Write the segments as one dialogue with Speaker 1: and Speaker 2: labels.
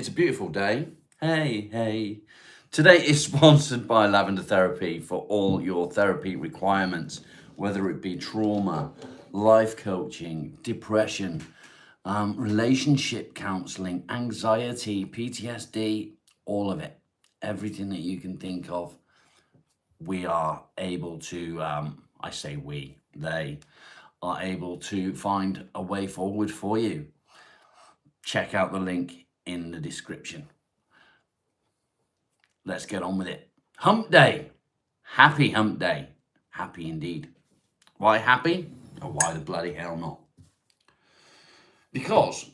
Speaker 1: It's a beautiful day. Hey, hey. Today is sponsored by Lavender Therapy for all your therapy requirements, whether it be trauma, life coaching, depression, relationship counseling, anxiety, PTSD, all of it. Everything that you can think of, we are able to, I say we, they are able to find a way forward for you. Check out the link in the description. Let's get on with it. Hump day. Happy hump day. Happy indeed. Why happy? Or why the bloody hell not? Because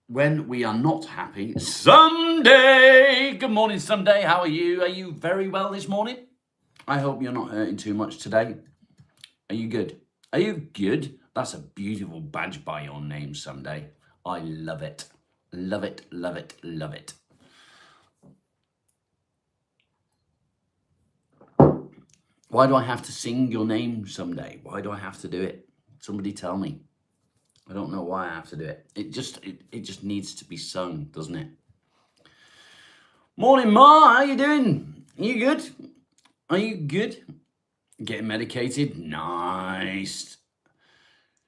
Speaker 1: when we are not happy, Sunday. Good morning, Sunday. How are you? Are you very well this morning? I hope you're not hurting too much today. Are you good? Are you good? That's a beautiful badge by your name, Sunday. I love it. Love it, love it, love it. Why do I have to sing your name someday? Why do I have to do it? Somebody tell me. I don't know why I have to do it. It just needs to be sung, doesn't it? Morning, Ma. How you doing? Are you good? Are you good? Getting medicated? Nice.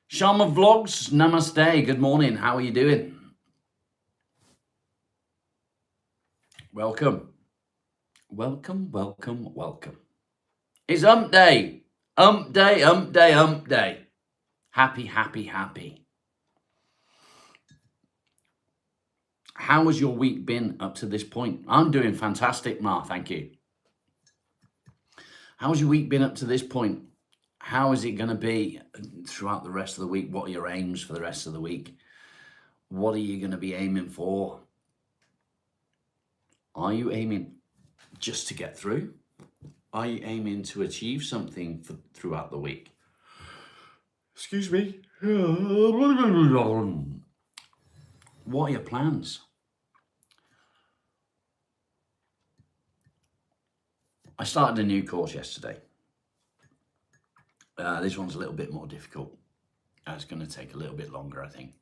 Speaker 1: Sharma Vlogs, namaste. Good morning. How are you doing? Welcome. Welcome, welcome, welcome. It's hump day. Hump day, hump day, hump day. Happy, happy, happy. How has your week been up to this point? I'm doing fantastic, Ma, thank you. How's your week been up to this point? How is it going to be throughout the rest of the week? What are your aims for the rest of the week? What are you going to be aiming for? Are you aiming just to get through? Are you aiming to achieve something throughout the week? Excuse me. What are your plans? I started a new course yesterday. This one's a little bit more difficult. It's going to take a little bit longer, I think.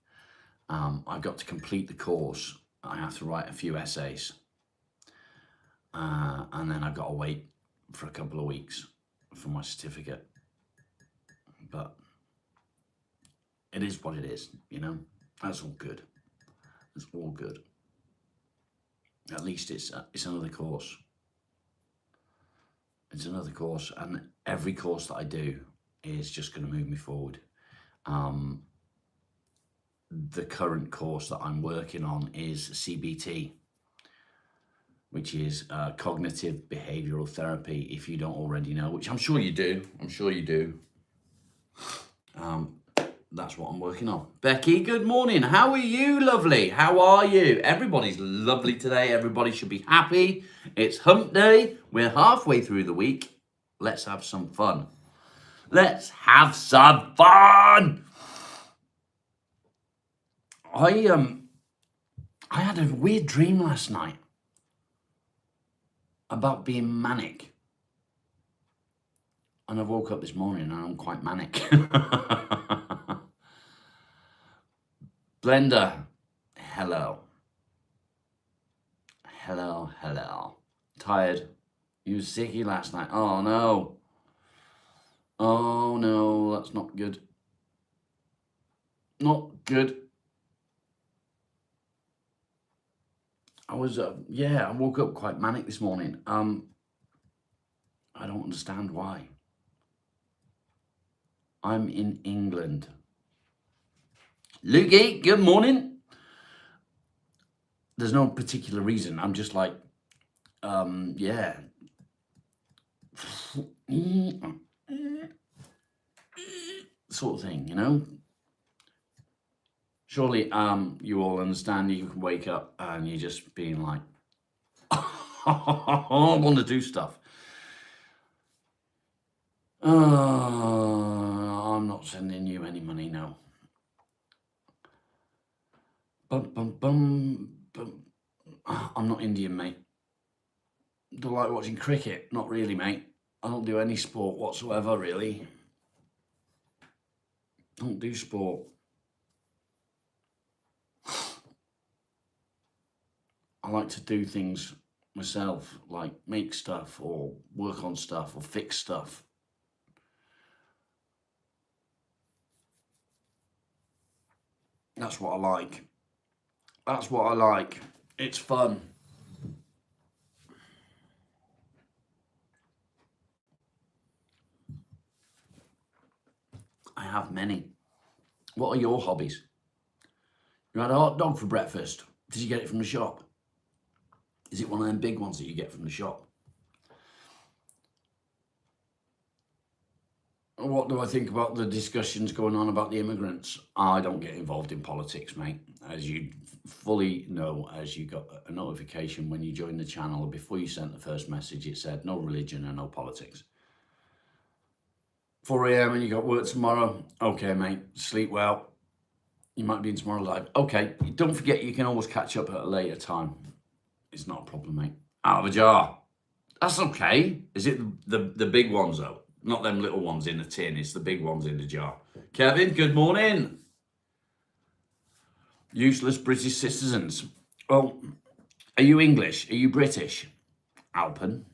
Speaker 1: I've got to complete the course. I have to write a few essays. And then I've got to wait for a couple of weeks for my certificate. But it is what it is, you know? That's all good. It's all good. At least it's another course. It's another course, and every course that I do is just going to move me forward. The current course that I'm working on is CBT, which is cognitive behavioral therapy, if you don't already know, which I'm sure you do. I'm sure you do. That's what I'm working on. Becky, good morning. How are you, lovely? How are you? Everybody's lovely today. Everybody should be happy. It's hump day. We're halfway through the week. Let's have some fun. Let's have some fun. I had a weird dream last night about being manic. And I woke up this morning and I'm quite manic. Blender, hello. Hello, hello. Tired. You was sicky last night. Oh no. Oh no, that's not good. Not good. I was, I woke up quite manic this morning. I don't understand why. I'm in England. Lukey, good morning. There's no particular reason. I'm just like, yeah. Sort of thing, you know? Surely you all understand you can wake up and you're just being like, I want to do stuff. I'm not sending you any money now. I'm not Indian, mate. Do I like watching cricket? Not really, mate. I don't do any sport whatsoever, really. Don't do sport. I like to do things myself, like make stuff or work on stuff or fix stuff. That's what I like. That's what I like. It's fun. I have many. What are your hobbies? You had a hot dog for breakfast. Did you get it from the shop? Is it one of them big ones that you get from the shop? What do I think about the discussions going on about the immigrants? I don't get involved in politics, mate. As you fully know, as you got a notification when you joined the channel, before you sent the first message, it said no religion and no politics. 4 a.m. and you got work tomorrow. Okay, mate, sleep well. You might be in tomorrow live. Okay, don't forget you can always catch up at a later time. It's not a problem, mate. Out of a jar. That's okay. Is it the big ones, though? Not them little ones in the tin. It's the big ones in the jar. Kevin, good morning. Useless British citizens. Well, are you English? Are you British? Alpen.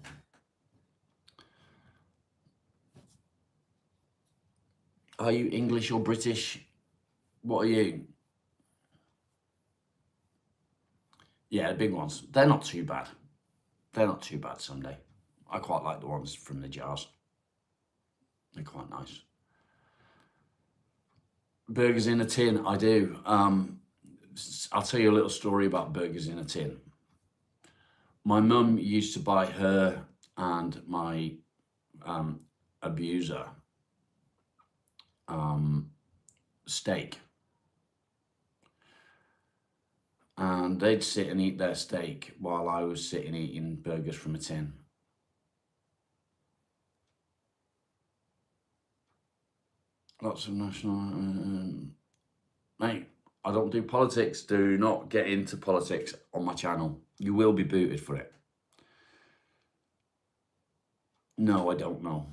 Speaker 1: Are you English or British? What are you? Yeah, the big ones. They're not too bad. They're not too bad someday. I quite like the ones from the jars. They're quite nice. Burgers in a tin, I do. I'll tell you a little story about burgers in a tin. My mum used to buy her and my abuser steak. And they'd sit and eat their steak while I was sitting eating burgers from a tin. Lots of national... mate, I don't do politics. Do not get into politics on my channel. You will be booted for it. No, I don't know.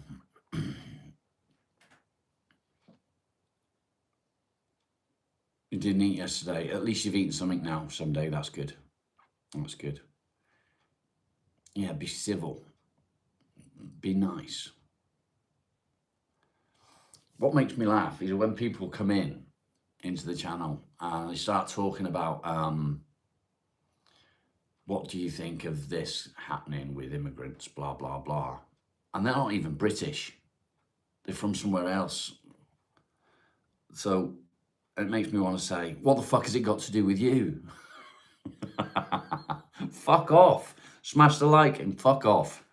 Speaker 1: You didn't eat yesterday. At least you've eaten something now. Someday, that's good. That's good. Yeah, be civil. Be nice. What makes me laugh is when people come into the channel and they start talking about what do you think of this happening with immigrants, blah, blah, blah. And they're not even British. They're from somewhere else. So it makes me want to say, what the fuck has it got to do with you? Fuck off. Smash the like and fuck off.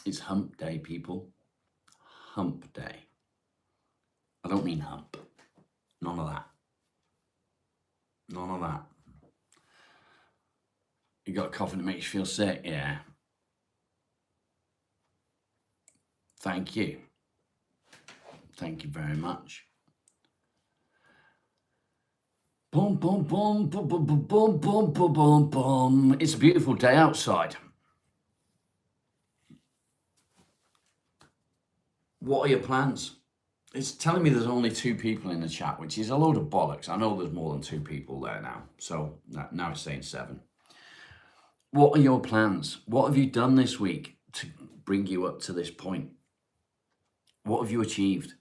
Speaker 1: It's hump day, people. Hump day. I don't mean hump. None of that. None of that. You got a coffee that makes you feel sick? Yeah. Thank you. Thank you very much. Boom, boom, boom, boom, boom, boom, boom, boom, boom, boom, boom. It's a beautiful day outside. What are your plans? It's telling me there's only 2 people in the chat, which is a load of bollocks. I know there's more than 2 people there now. So now it's saying 7. What are your plans? What have you done this week to bring you up to this point? What have you achieved?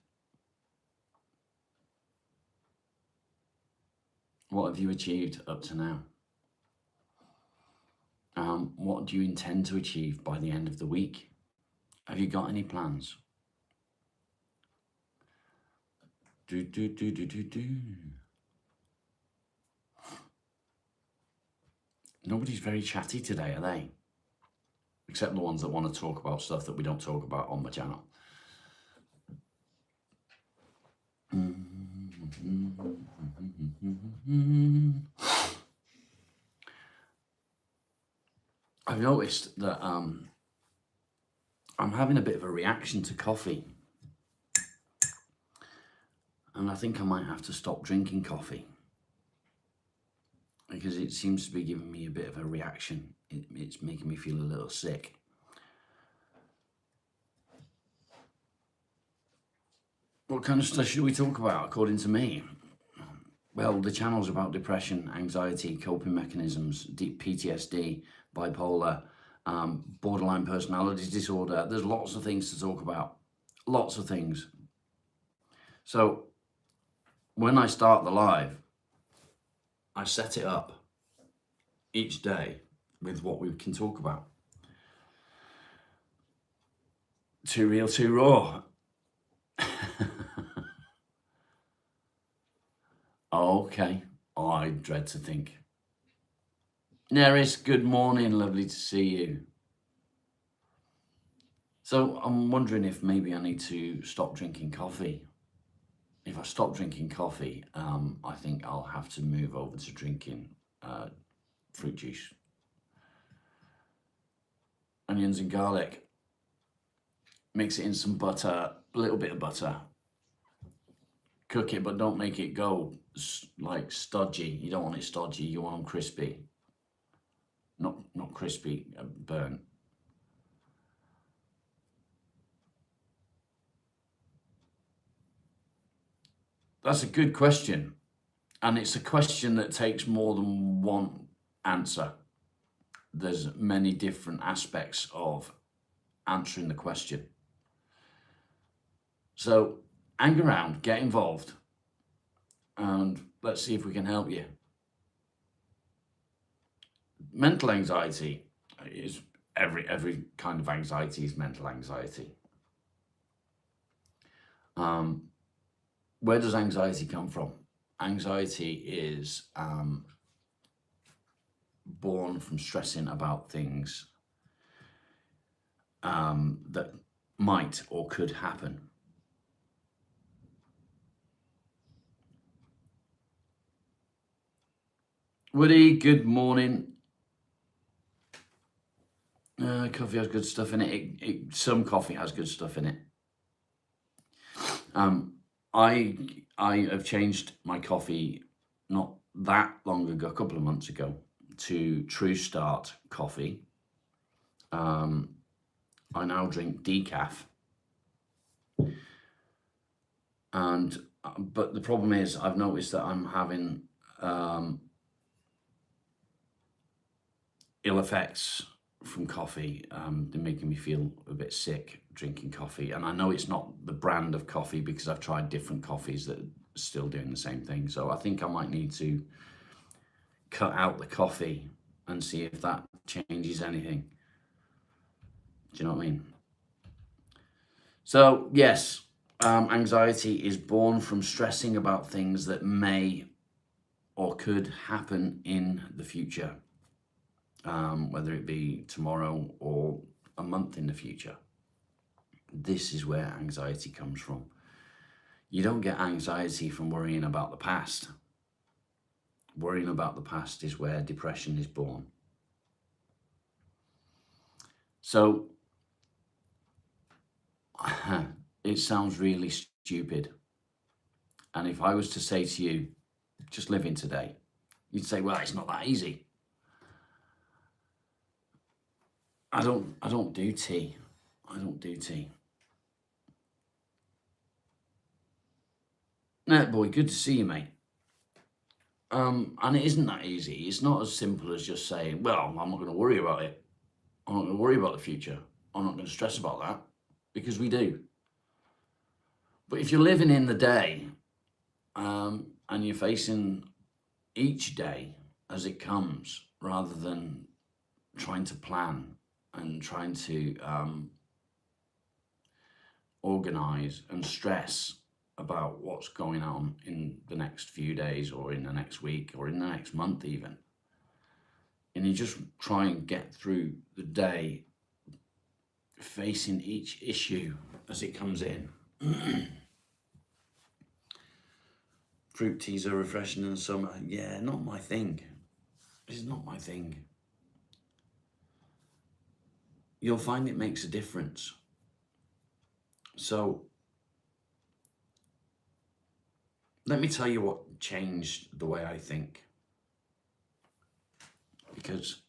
Speaker 1: What have you achieved up to now? What do you intend to achieve by the end of the week? Have you got any plans? Nobody's very chatty today, are they? Except the ones that want to talk about stuff that we don't talk about on my channel. I've noticed that I'm having a bit of a reaction to coffee. And I think I might have to stop drinking coffee. Because it seems to be giving me a bit of a reaction. It's making me feel a little sick. What kind of stuff should we talk about, according to me? Well, the channel's about depression, anxiety, coping mechanisms, deep PTSD, bipolar, borderline personality disorder. There's lots of things to talk about. Lots of things. So when I start the live, I set it up each day with what we can talk about. Too real, too raw. Okay. Oh, I dread to think. Neris, good morning. Lovely to see you. So I'm wondering if maybe I need to stop drinking coffee. If I stop drinking coffee, I think I'll have to move over to drinking fruit juice. Onions and garlic. Mix it in some butter, a little bit of butter. Cook it, but don't make it go like stodgy. You don't want it stodgy, you want them crispy. Not crispy, burnt. That's a good question. And it's a question that takes more than one answer. There's many different aspects of answering the question. So hang around, get involved, and let's see if we can help you. Mental anxiety is every kind of anxiety is mental anxiety. Where does anxiety come from? Anxiety is born from stressing about things that might or could happen. Woody, good morning. Coffee has good stuff in it. Some coffee has good stuff in it. I have changed my coffee not that long ago, a couple of months ago, to True Start coffee. I now drink decaf, but the problem is I've noticed that I'm having ill effects from coffee. They're making me feel a bit sick drinking coffee, and I know it's not the brand of coffee because I've tried different coffees that are still doing the same thing. So I think I might need to cut out the coffee and see if that changes anything. Do you know what I mean? So yes, anxiety is born from stressing about things that may or could happen in the future, whether it be tomorrow or a month in the future. This is where anxiety comes from. You don't get anxiety from worrying about the past. Worrying about the past is where depression is born. So it sounds really stupid. And if I was to say to you, just live in today, you'd say, well, it's not that easy. I don't do tea. I don't do tea. Nat boy, good to see you, mate. And it isn't that easy. It's not as simple as just saying, well, I'm not going to worry about it. I'm not going to worry about the future. I'm not going to stress about that, because we do. But if you're living in the day, and you're facing each day as it comes, rather than trying to plan and trying to organize and stress about what's going on in the next few days or in the next week or in the next month even, and you just try and get through the day facing each issue as it comes in. Fruit teas are refreshing in the summer. Yeah, not my thing. It's not my thing. You'll find it makes a difference. So let me tell you what changed the way I think, because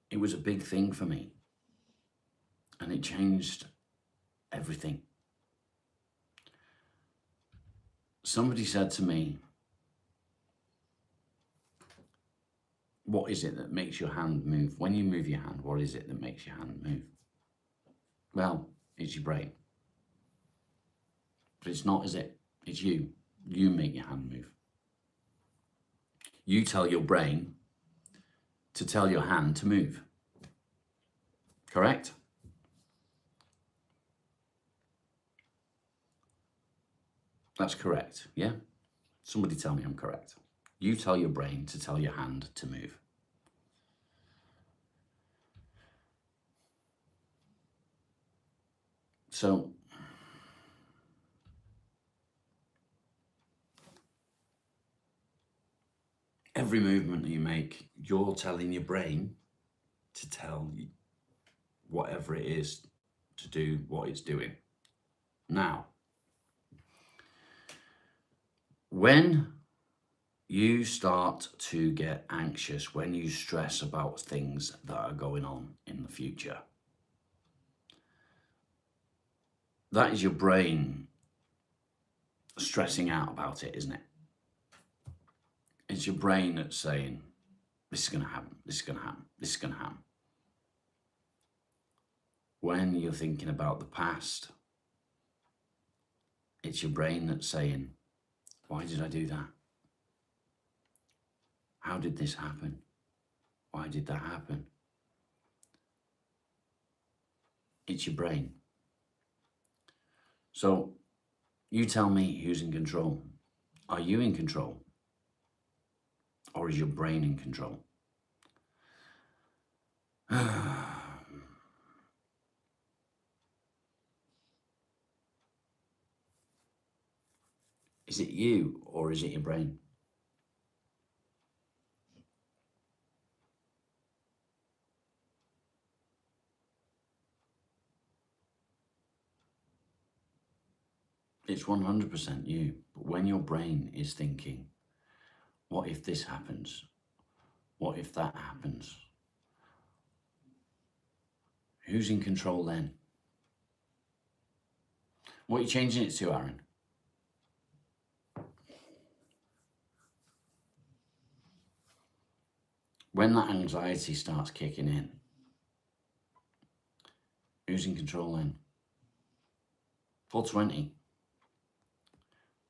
Speaker 1: it was a big thing for me and it changed everything. Somebody said to me, what is it that makes your hand move? When you move your hand, what is it that makes your hand move? Well, it's your brain. But it's not, is it? It's you. You make your hand move. You tell your brain to tell your hand to move. Correct? That's correct, yeah? Somebody tell me I'm correct. You tell your brain to tell your hand to move. So, every movement that you make, you're telling your brain to tell you whatever it is to do what it's doing. Now, when you start to get anxious, when you stress about things that are going on in the future, that is your brain stressing out about it, isn't it? It's your brain that's saying, this is going to happen, this is going to happen, this is going to happen. When you're thinking about the past, it's your brain that's saying, why did I do that? How did this happen? Why did that happen? It's your brain. So you tell me who's in control. Are you in control? Or is your brain in control? Is it you or is it your brain? It's 100% you. But when your brain is thinking, what if this happens? What if that happens? Who's in control then? What are you changing it to, Aaron? When that anxiety starts kicking in, who's in control then? 420.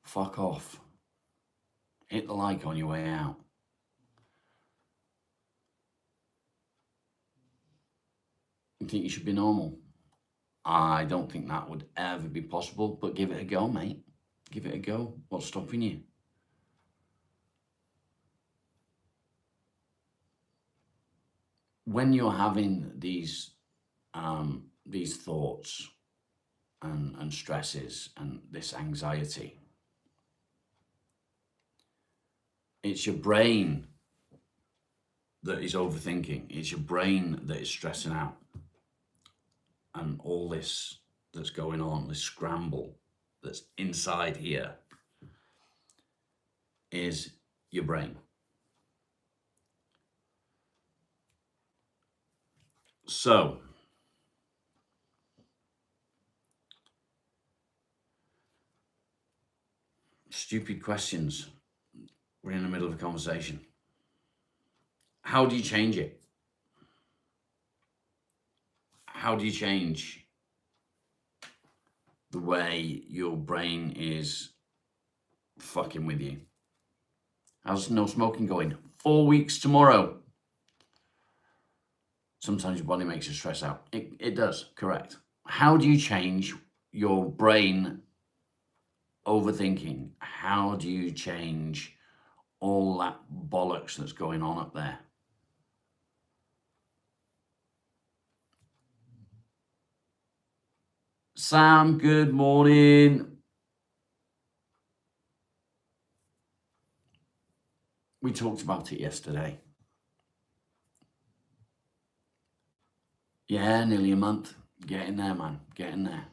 Speaker 1: Fuck off. Hit the like on your way out. You think you should be normal? I don't think that would ever be possible, but give it a go, mate. Give it a go. What's stopping you? When you're having these thoughts and stresses and this anxiety, it's your brain that is overthinking. It's your brain that is stressing out. And all this that's going on, this scramble that's inside here, is your brain. So, stupid questions. We're in the middle of a conversation. How do you change it? How do you change the way your brain is fucking with you? How's no smoking going? 4 weeks tomorrow. Sometimes your body makes you stress out. It does, correct. How do you change your brain overthinking? How do you change all that bollocks that's going on up there? Sam, good morning. We talked about it yesterday. Yeah, nearly a month. Getting there, man. Getting there.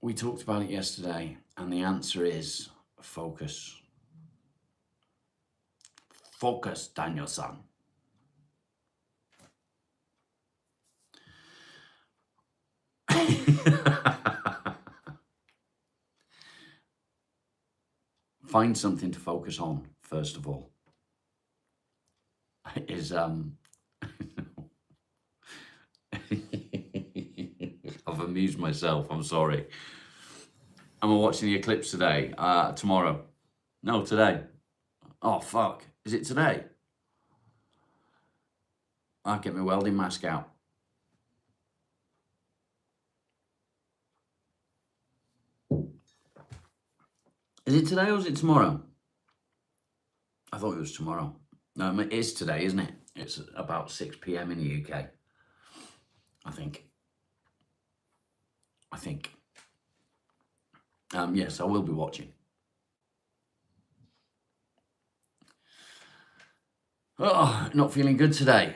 Speaker 1: We talked about it yesterday, and the answer is focus. Focus, Daniel-san. find something to focus on, first of all. Is I've amused myself, I'm sorry. I'm watching the eclipse today, tomorrow. No, today. Oh, fuck. Is it today? I'll get my welding mask out. Is it today or is it tomorrow? I thought it was tomorrow. No, it is today, isn't it? It's about 6 p.m. in the UK. I think. Yes, I will be watching. Oh, not feeling good today.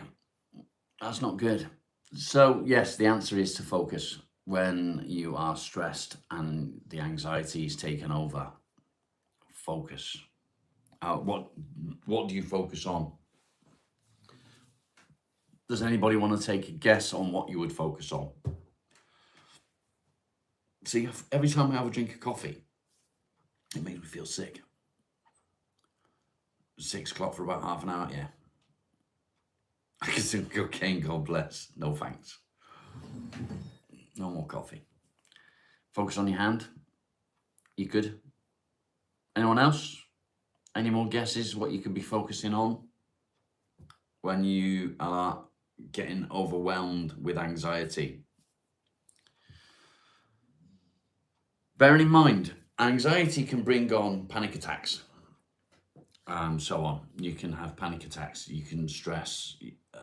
Speaker 1: That's not good. So, yes, the answer is to focus when you are stressed and the anxiety is taken over. Focus. What do you focus on? Does anybody want to take a guess on what you would focus on? See, every time I have a drink of coffee, it makes me feel sick. 6 o'clock for about half an hour, yeah. I can still cocaine, God bless. No thanks. No more coffee. Focus on your hand. You good? Anyone else? Any more guesses what you could be focusing on when you are getting overwhelmed with anxiety? Bearing in mind, anxiety can bring on panic attacks and so on. You can have panic attacks, you can stress,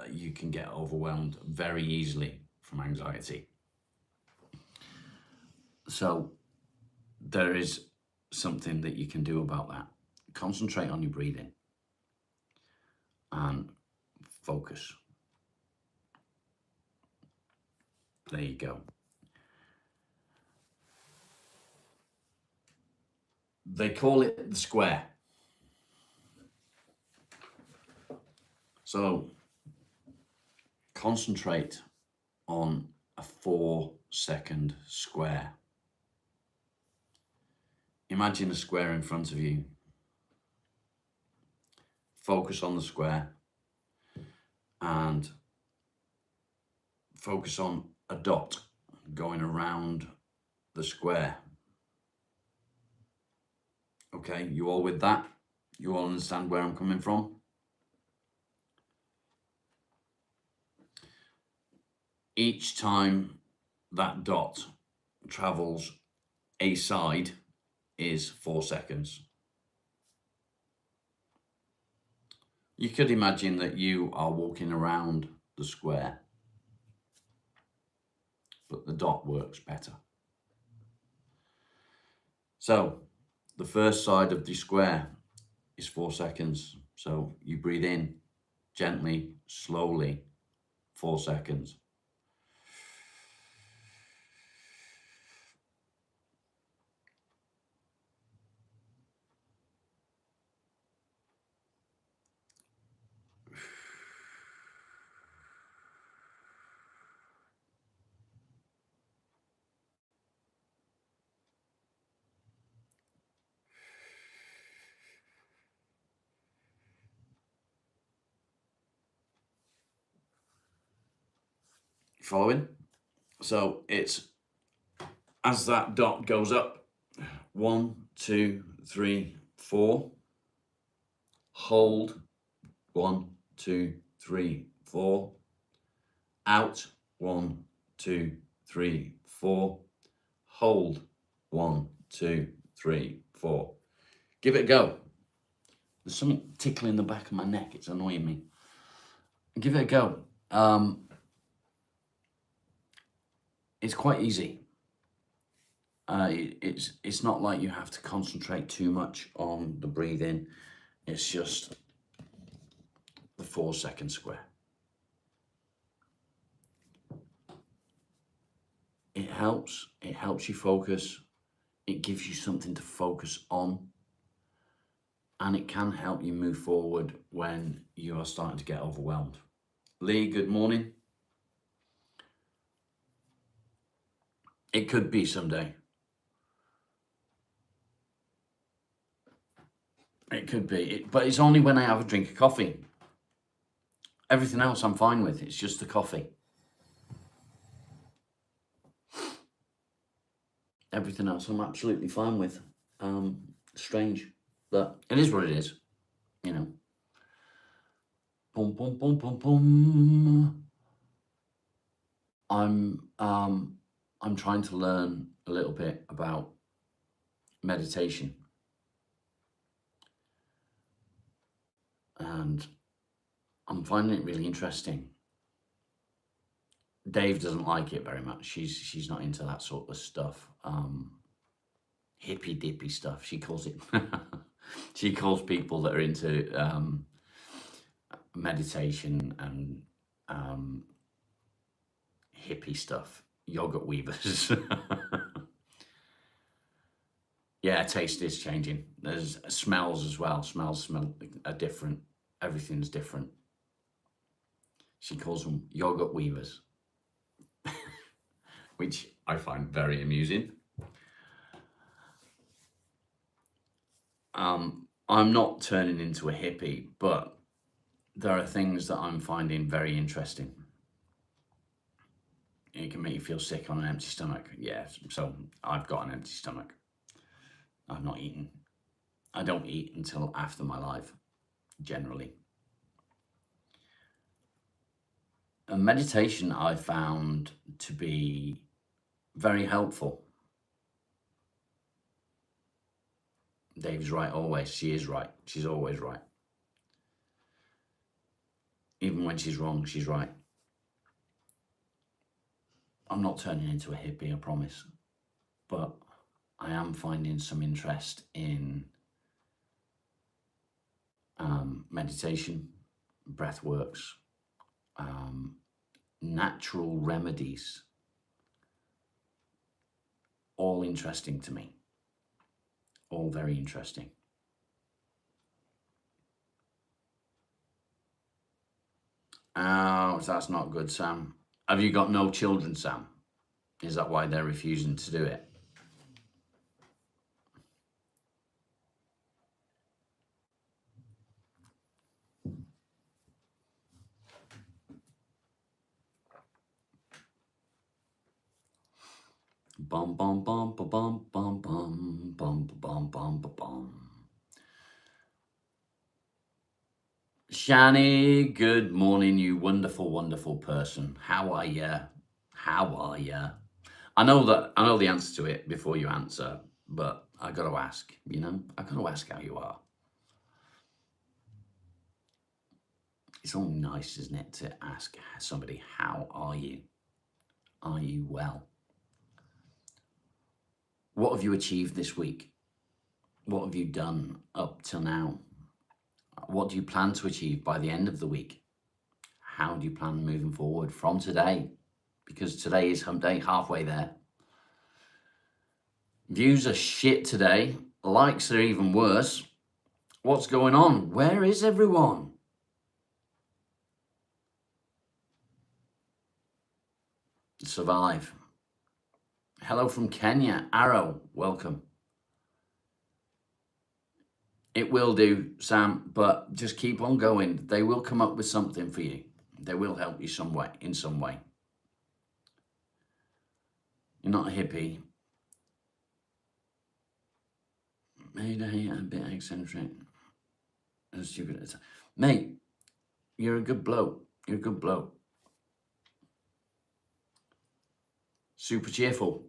Speaker 1: you can get overwhelmed very easily from anxiety. So there is something that you can do about that. Concentrate on your breathing and focus. There you go. They call it the square. So concentrate on a 4-second square. Imagine a square in front of you. Focus on the square and focus on a dot going around the square. Okay, you all with that? You all understand where I'm coming from? Each time that dot travels a side is 4 seconds. You could imagine that you are walking around the square, but the dot works better. So the first side of the square is 4 seconds. So you breathe in gently, slowly, 4 seconds. Following? So it's as that dot goes up, 1, 2, 3, 4. Hold, 1, 2, 3, 4. Out, 1, 2, 3, 4. Hold, 1, 2, 3, 4. Give it a go. There's something tickling the back of my neck. It's annoying me. Give it a go. It's quite easy. It's not like you have to concentrate too much on the breathing. It's just the 4-second square. It helps you focus. It gives you something to focus on. And it can help you move forward when you are starting to get overwhelmed. Lee, good morning. It could be someday. It could be, but it's only when I have a drink of coffee. Everything else I'm fine with. It's just the coffee. Everything else I'm absolutely fine with. Strange, but it is what it is, you know. Boom, boom, boom, boom, boom. I'm trying to learn a little bit about meditation, and I'm finding it really interesting. Dave doesn't like it very much. She's not into that sort of stuff. Hippy dippy stuff. She calls it. She calls people that are into meditation and hippie stuff yogurt weavers. Yeah, taste is changing. There's smells as well. Smells are different. Everything's different. She calls them yogurt weavers, which I find very amusing. I'm not turning into a hippie, but there are things that I'm finding very interesting. It can make you feel sick on an empty stomach. Yeah, so I've got an empty stomach. I've not eaten. I don't eat until after my life, generally. And meditation I found to be very helpful. Dave's right always. She is right. She's always right. Even when she's wrong, she's right. I'm not turning into a hippie, I promise. But I am finding some interest in meditation, breath works, natural remedies. All interesting to me. All very interesting. Oh, that's not good, Sam. Have you got no children, Sam? Is that why they're refusing to do it? Bum bum bum ba bum bum bum bum bum bum ba bum. Shani, good morning, you wonderful, wonderful person. How are ya? How are ya? I know the answer to it before you answer, but I got to ask. You know, I got to ask how you are. It's all nice, isn't it, to ask somebody, how are you? Are you well? What have you achieved this week? What have you done up till now? What do you plan to achieve by the end of the week? How do you plan moving forward from today? Because today is hump day, halfway there. Views are shit today. Likes are even worse. What's going on? Where is everyone? Survive. Hello from Kenya. Arrow, welcome. It will do, Sam, but just keep on going. They will come up with something for you. They will help you in some way. You're not a hippie. Mayday, a bit eccentric. Stupid. Mate, you're a good bloke. You're a good bloke. Super cheerful.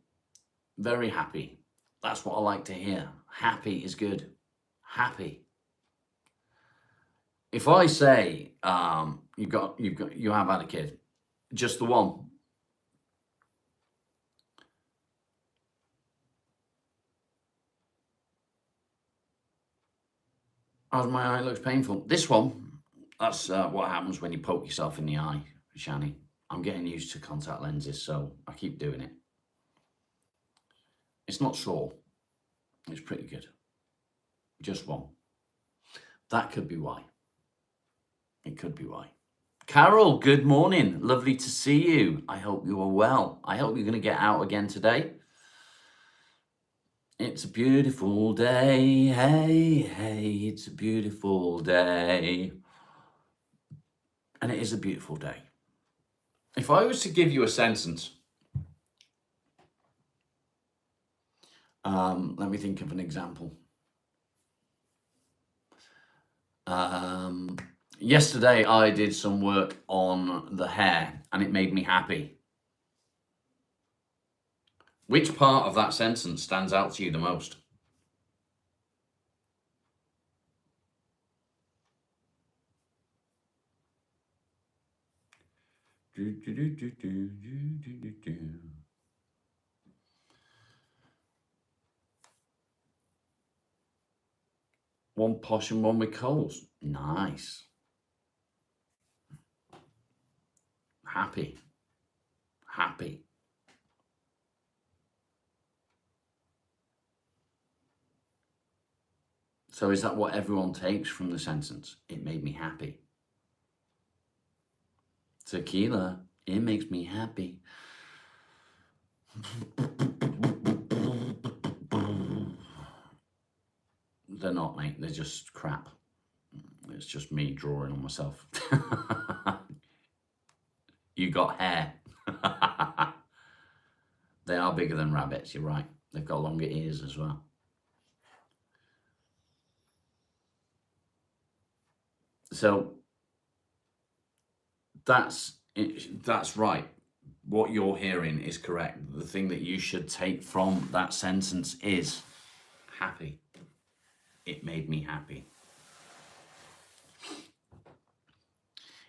Speaker 1: Very happy. That's what I like to hear. Happy is good. Happy. If I say you have had a kid, just the one. As my eye looks painful. This one, that's what happens when you poke yourself in the eye, Shani. I'm getting used to contact lenses, so I keep doing it. It's not sore. It's pretty good. Just one. That could be why. It could be why. Carol, good morning. Lovely to see you. I hope you are well. I hope you're going to get out again today. It's a beautiful day, hey, hey, it's a beautiful day. And it is a beautiful day. If I was to give you a sentence, let me think of an example. Yesterday I did some work on the hair and it made me happy. Which part of that sentence stands out to you the most? One posh and one with coals. Nice. Happy. Happy. So is that what everyone takes from the sentence? It made me happy. Tequila, it makes me happy. They're not, mate. They're just crap. It's just me drawing on myself. You got hair. They are bigger than rabbits, you're right. They've got longer ears as well. So that's right. What you're hearing is correct. The thing that you should take from that sentence is happy. It made me happy.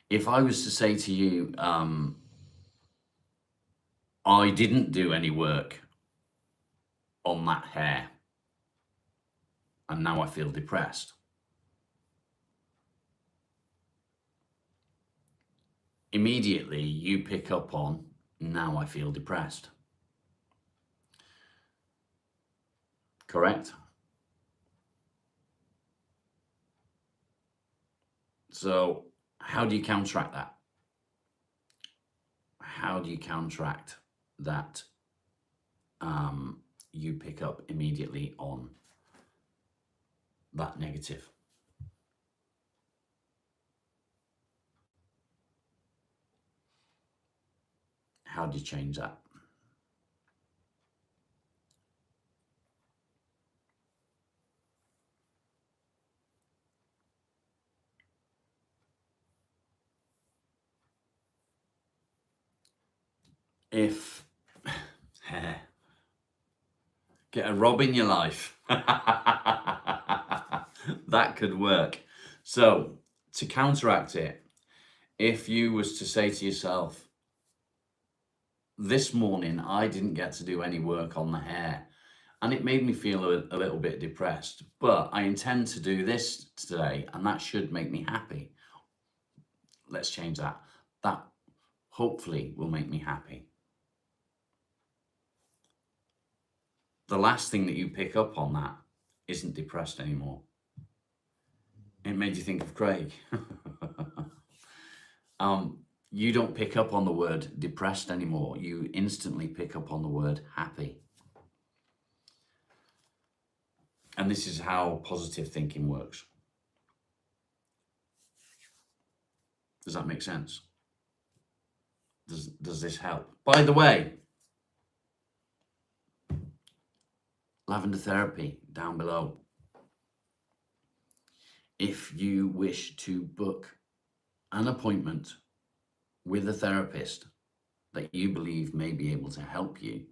Speaker 1: If I was to say to you, I didn't do any work on that hair and now I feel depressed. Immediately you pick up on, now I feel depressed. Correct? So how do you counteract that? How do you counteract that you pick up immediately on that negative? How do you change that? If get a Rob in your life, that could work. So to counteract it, if you was to say to yourself, this morning I didn't get to do any work on the hair and it made me feel a little bit depressed, but I intend to do this today and that should make me happy. Let's change that. That hopefully will make me happy. The last thing that you pick up on that isn't depressed anymore. It made you think of Craig. You don't pick up on the word depressed anymore. You instantly pick up on the word happy. And this is how positive thinking works. Does that make sense? Does this help? By the way, Lavender Therapy down below. If you wish to book an appointment with a therapist that you believe may be able to help you,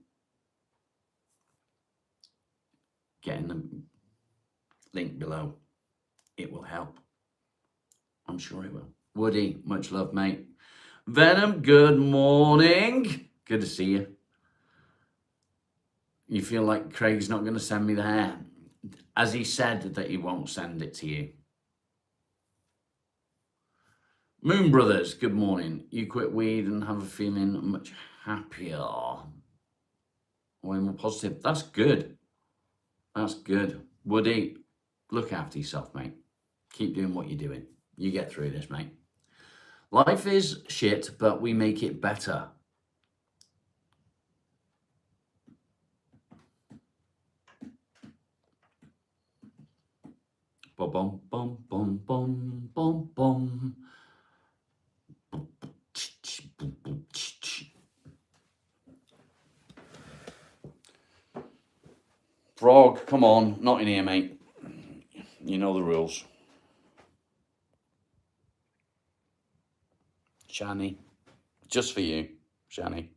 Speaker 1: get in the link below. It will help. I'm sure it will. Woody, much love, mate. Venom, good morning. Good to see you. You feel like Craig's not going to send me the hair? As he said that he won't send it to you. Moon Brothers, good morning. You quit weed and have a feeling much happier. Way more positive. That's good. That's good. Woody, look after yourself, mate. Keep doing what you're doing. You get through this, mate. Life is shit, but we make it better. Bum bum bum bum bum bum bum. Frog, come on, not in here, mate. You know the rules. Shani, just for you, Shani.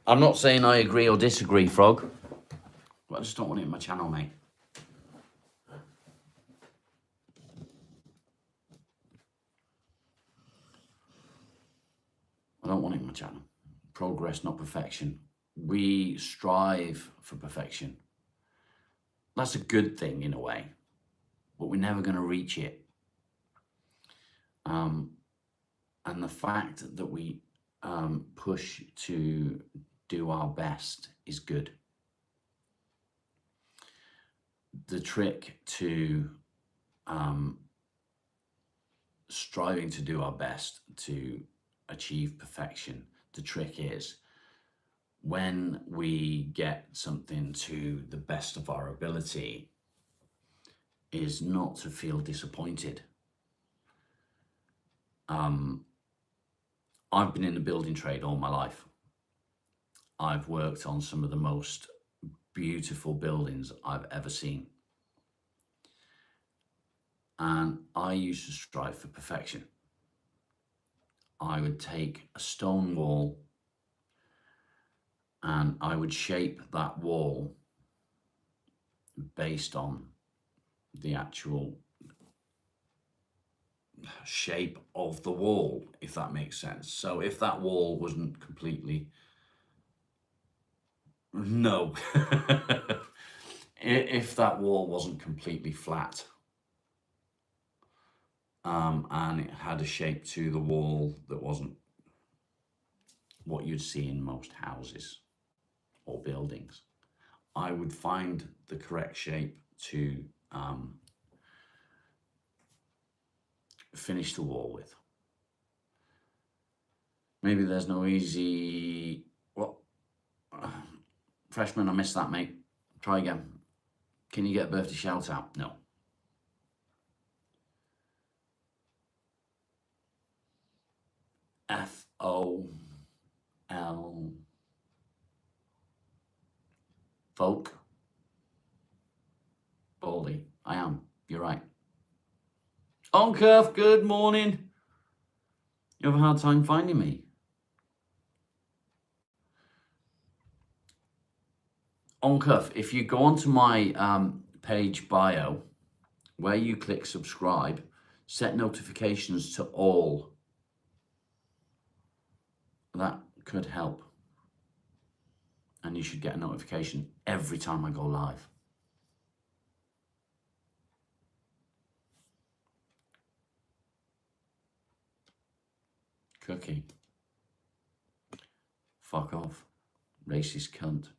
Speaker 1: I'm not saying I agree or disagree, Frog, but I just don't want it in my channel, mate. I don't want it in my channel. Progress, not perfection. We strive for perfection. That's a good thing in a way, but we're never going to reach it. And the fact that we push to do our best is good. The trick to striving to do our best to achieve perfection, the trick is when we get something to the best of our ability is not to feel disappointed. I've been in the building trade all my life. I've worked on some of the most beautiful buildings I've ever seen. And I used to strive for perfection. I would take a stone wall and I would shape that wall based on the actual shape of the wall, if that makes sense. So if that wall wasn't completely, no, if that wall wasn't completely flat, and it had a shape to the wall that wasn't what you'd see in most houses or buildings, I would find the correct shape to finish the wall with. Maybe there's no easy, well, freshman, I missed that, mate. Try again. Can you get a birthday shout out? No. FOL. Folk. Baldy. I am. You're right. Oncurf, good morning. You have a hard time finding me. Oncurf, if you go onto my page bio, where you click subscribe, set notifications to all. That could help. And you should get a notification every time I go live. Cookie. Fuck off. Racist cunt.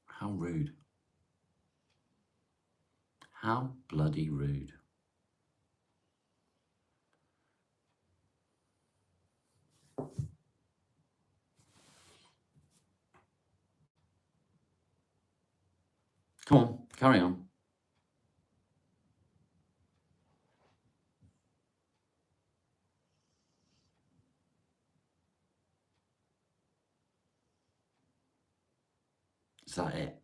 Speaker 1: How rude. How bloody rude. Come on, carry on. Is that it?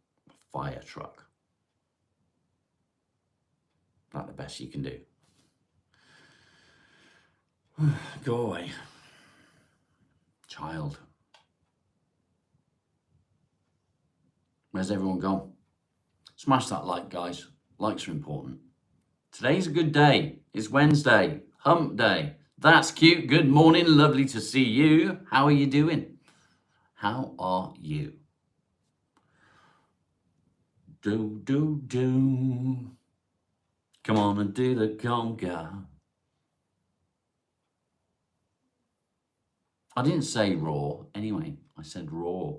Speaker 1: Fire truck. That's the best you can do. Go away. Child. Where's everyone gone? Smash that like, guys. Likes are important. Today's a good day. It's Wednesday. Hump day. That's cute. Good morning. Lovely to see you. How are you doing? How are you? Do. Come on and do the conga. I didn't say raw anyway. I said raw.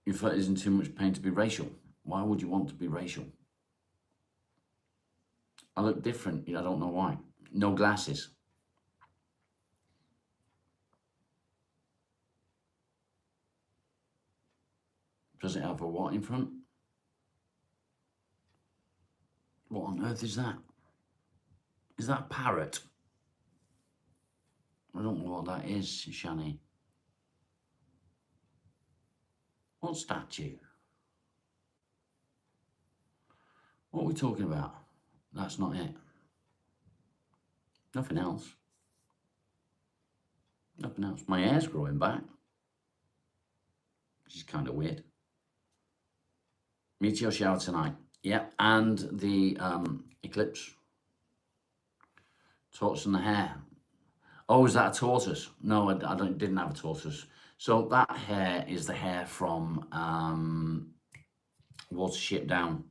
Speaker 1: Your foot is in too much pain to be racial. Why would you want to be racial? I look different. I don't know why. No glasses. Does it have a what in front? What on earth is that? Is that a parrot? I don't know what that is, Shani. What statue? What are we talking about? That's not it. Nothing else. Nothing else. My hair's growing back, which is kind of weird. Meteor shower tonight. Yep, and the eclipse. Tortoise and the hare. Oh, is that a tortoise? No, didn't have a tortoise. So that hare is the hare from Watership Down.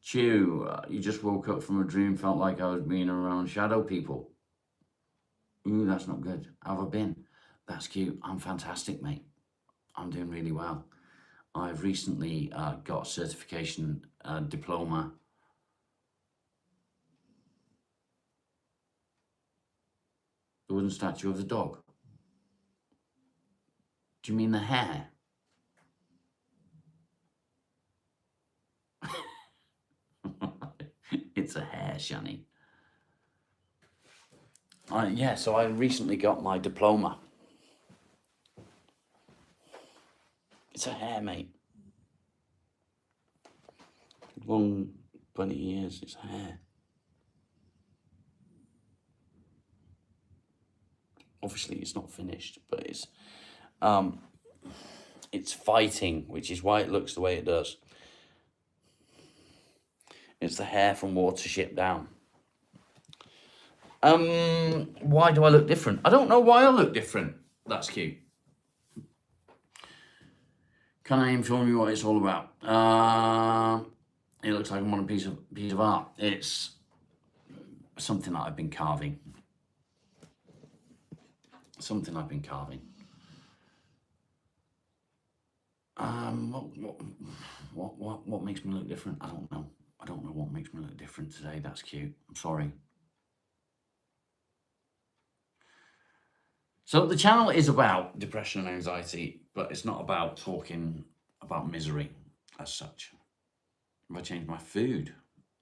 Speaker 1: Chew, you just woke up from a dream, felt like I was being around shadow people. Ooh, that's not good. How have I been? That's cute. I'm fantastic, mate. I'm doing really well. I've recently got a certification diploma. The wooden statue of the dog. Do you mean the hare? It's a hare, Shani. Yeah, so I recently got my diploma. It's a hare, mate. Long 20 years, it's a hare. Obviously, it's not finished, but it's fighting, which is why it looks the way it does. It's the hare from Watership Down. Why do I look different? I don't know why I look different. That's cute. Can I inform you what it's all about? It looks like I'm on a piece of art. It's something that I've been carving. Something I've been carving. What makes me look different? I don't know. I don't know what makes me look different today. That's cute. I'm sorry. So the channel is about depression and anxiety, but it's not about talking about misery as such. If I change my food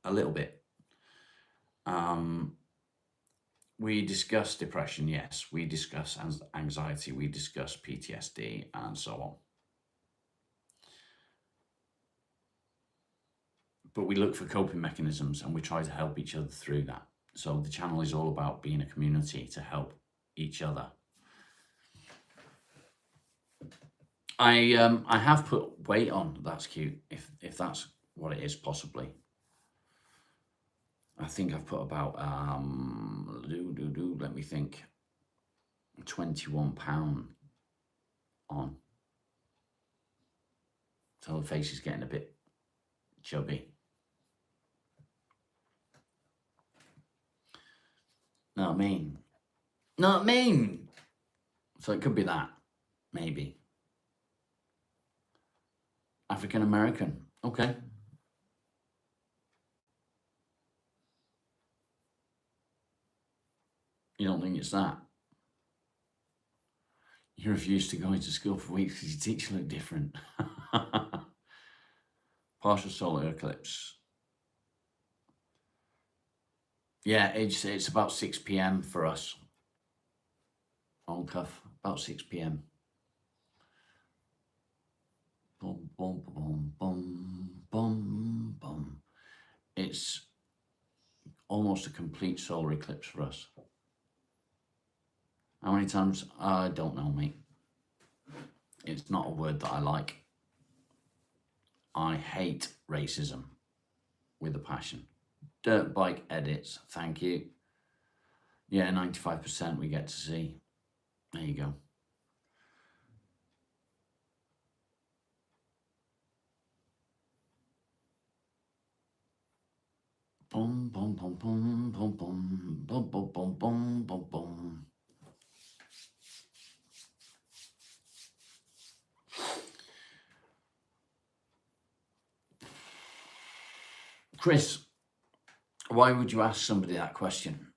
Speaker 1: a little bit, we discuss depression, yes. We discuss anxiety, we discuss PTSD, and so on. But we look for coping mechanisms and we try to help each other through that. So the channel is all about being a community to help each other. I have put weight on. That's cute. If that's what it is, possibly. I think I've put about let me think. 21 pound on. So the face is getting a bit chubby. Know what I mean? Know what I mean? So it could be that, maybe. African American. Okay. You don't think it's that? You refuse to go into school for weeks because your teacher looked different. Partial solar eclipse. Yeah, it's about 6 p.m. for us. On cuff, about 6 p.m. Boom, boom, boom, boom, boom, boom. It's almost a complete solar eclipse for us. How many times? I don't know, mate. It's not a word that I like. I hate racism with a passion. Dirt bike edits, thank you. Yeah, 95% we get to see. There you go. bum, bum, bum, bum, bum, bum, bum, bum, bum, bum, bum. Chris, why would you ask somebody that question?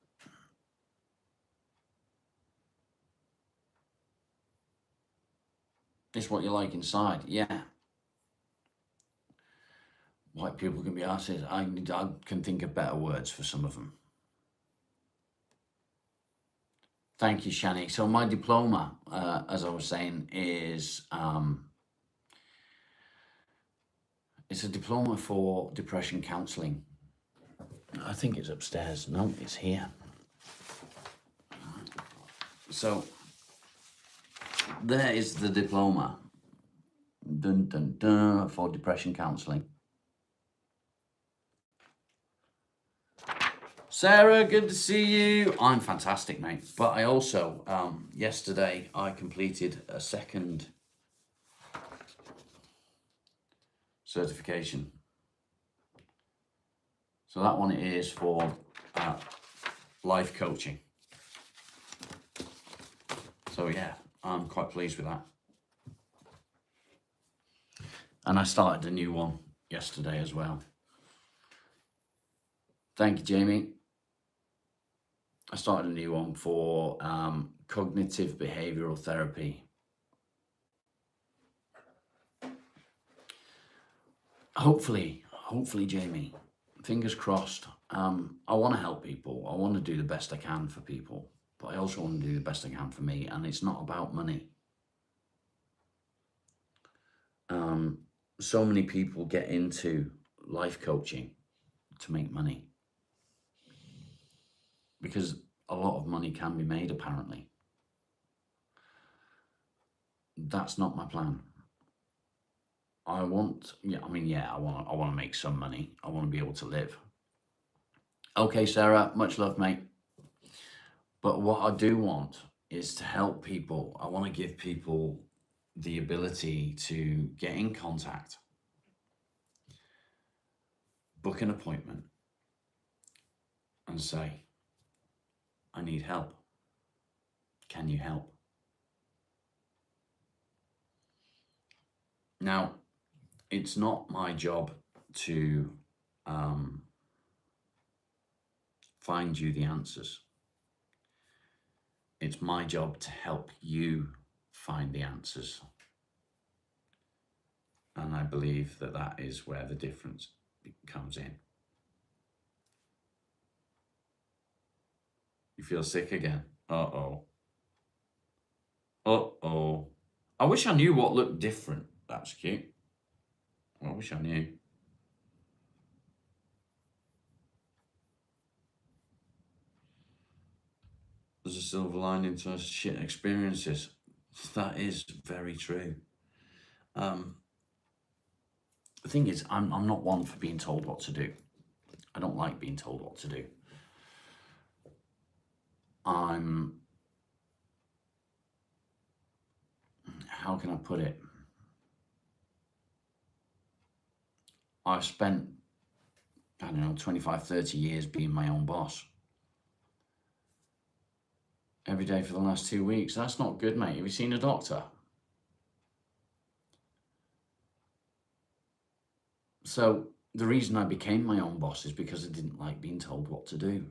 Speaker 1: It's what you like inside, yeah. White people can be asses. I can think of better words for some of them. Thank you, Shani. So my diploma, as I was saying, is it's a diploma for depression counselling. I think it's upstairs. No, it's here. So there is the diploma. Dun, dun, dun, for depression counselling. Sarah, good to see you. I'm fantastic, mate. But I also, yesterday, I completed a second certification. So that one is for life coaching. So yeah, I'm quite pleased with that. And I started a new one yesterday as well. Thank you, Jamie. I started a new one for cognitive behavioral therapy. Hopefully, Jamie, fingers crossed. I want to help people. I want to do the best I can for people, but I also want to do the best I can for me. And it's not about money. So many people get into life coaching to make money because a lot of money can be made, apparently. That's not my plan. I want to make some money. I want to be able to live. Okay, Sarah, much love, mate. But what I do want is to help people. I want to give people the ability to get in contact, book an appointment, and say, I need help. Can you help? Now, it's not my job to find you the answers. It's my job to help you find the answers. And I believe that that is where the difference comes in. You feel sick again? Uh-oh. Uh-oh. I wish I knew what looked different. That's cute. I wish I knew. There's a silver lining to shit experiences. That is very true. The thing is, I'm not one for being told what to do. I don't like being told what to do. How can I put it? I've spent, 25, 30 years being my own boss. Every day for the last 2 weeks. That's not good, mate. Have you seen a doctor? So the reason I became my own boss is because I didn't like being told what to do.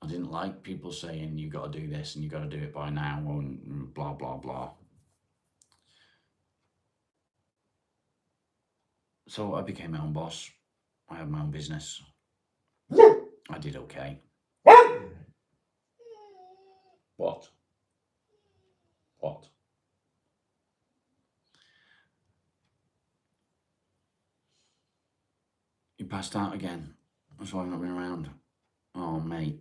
Speaker 1: I didn't like people saying, you got to do this and you got to do it by now and blah, blah, blah. So I became my own boss. I had my own business. I did okay. What? You passed out again. That's why I've not been around. Oh, mate.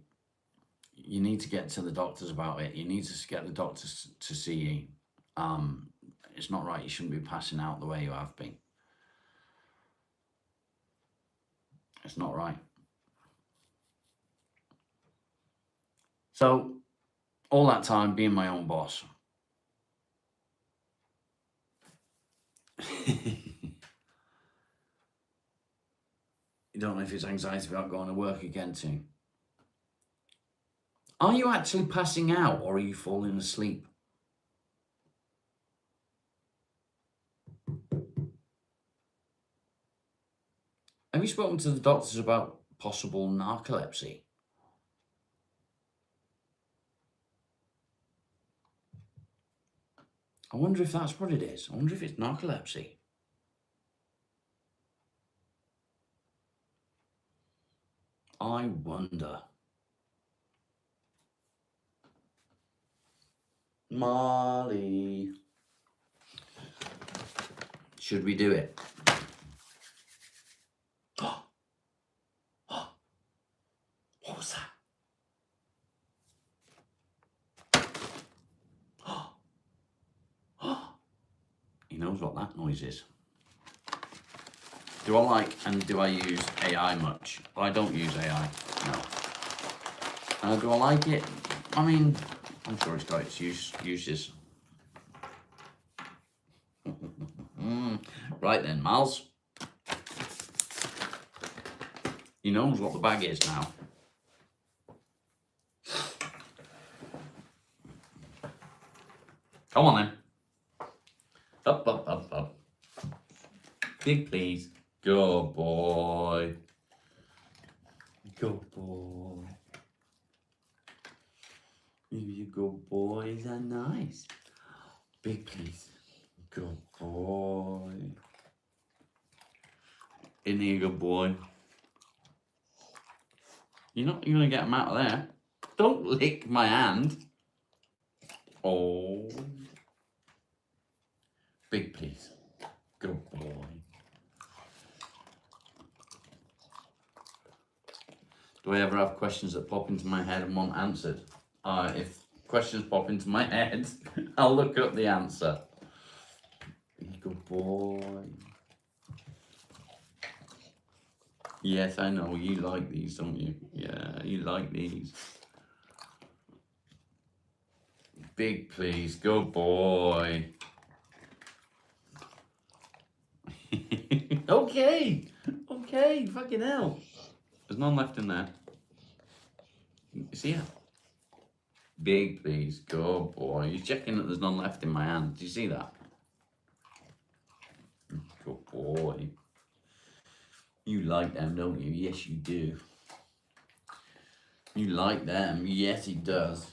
Speaker 1: You need to get to the doctors about it. You need to get the doctors to see you. It's not right. You shouldn't be passing out the way you have been. It's not right. So, all that time being my own boss. You don't know if it's anxiety about going to work again too. Are you actually passing out or are you falling asleep? Have you spoken to the doctors about possible narcolepsy? I wonder if that's what it is. I wonder if it's narcolepsy. I wonder. Molly. Should we do it? What was that? He knows what that noise is. Do I like and do I use AI much? I don't use AI, no. Do I like it? I mean, I'm sure it's got its uses. Right then, Miles. He knows what the bag is now. Come on then. Up, up, up, up. Big please. Good boy. Good boy. You good boys are nice. Big please. Good boy. Isn't he a good boy? You're not going to get him out of there. Don't lick my hand. Oh. Big please. Good boy. Do I ever have questions that pop into my head and want answered? If questions pop into my head, I'll look up the answer. Good boy. Yes, I know. You like these, don't you? Yeah, you like these. Big please. Good boy. Okay. Okay. Fucking hell. There's none left in there. See ya. Big please. Good boy. He's checking that there's none left in my hand. Do you see that? Good boy. You like them, don't you? Yes, you do. You like them. Yes, he does.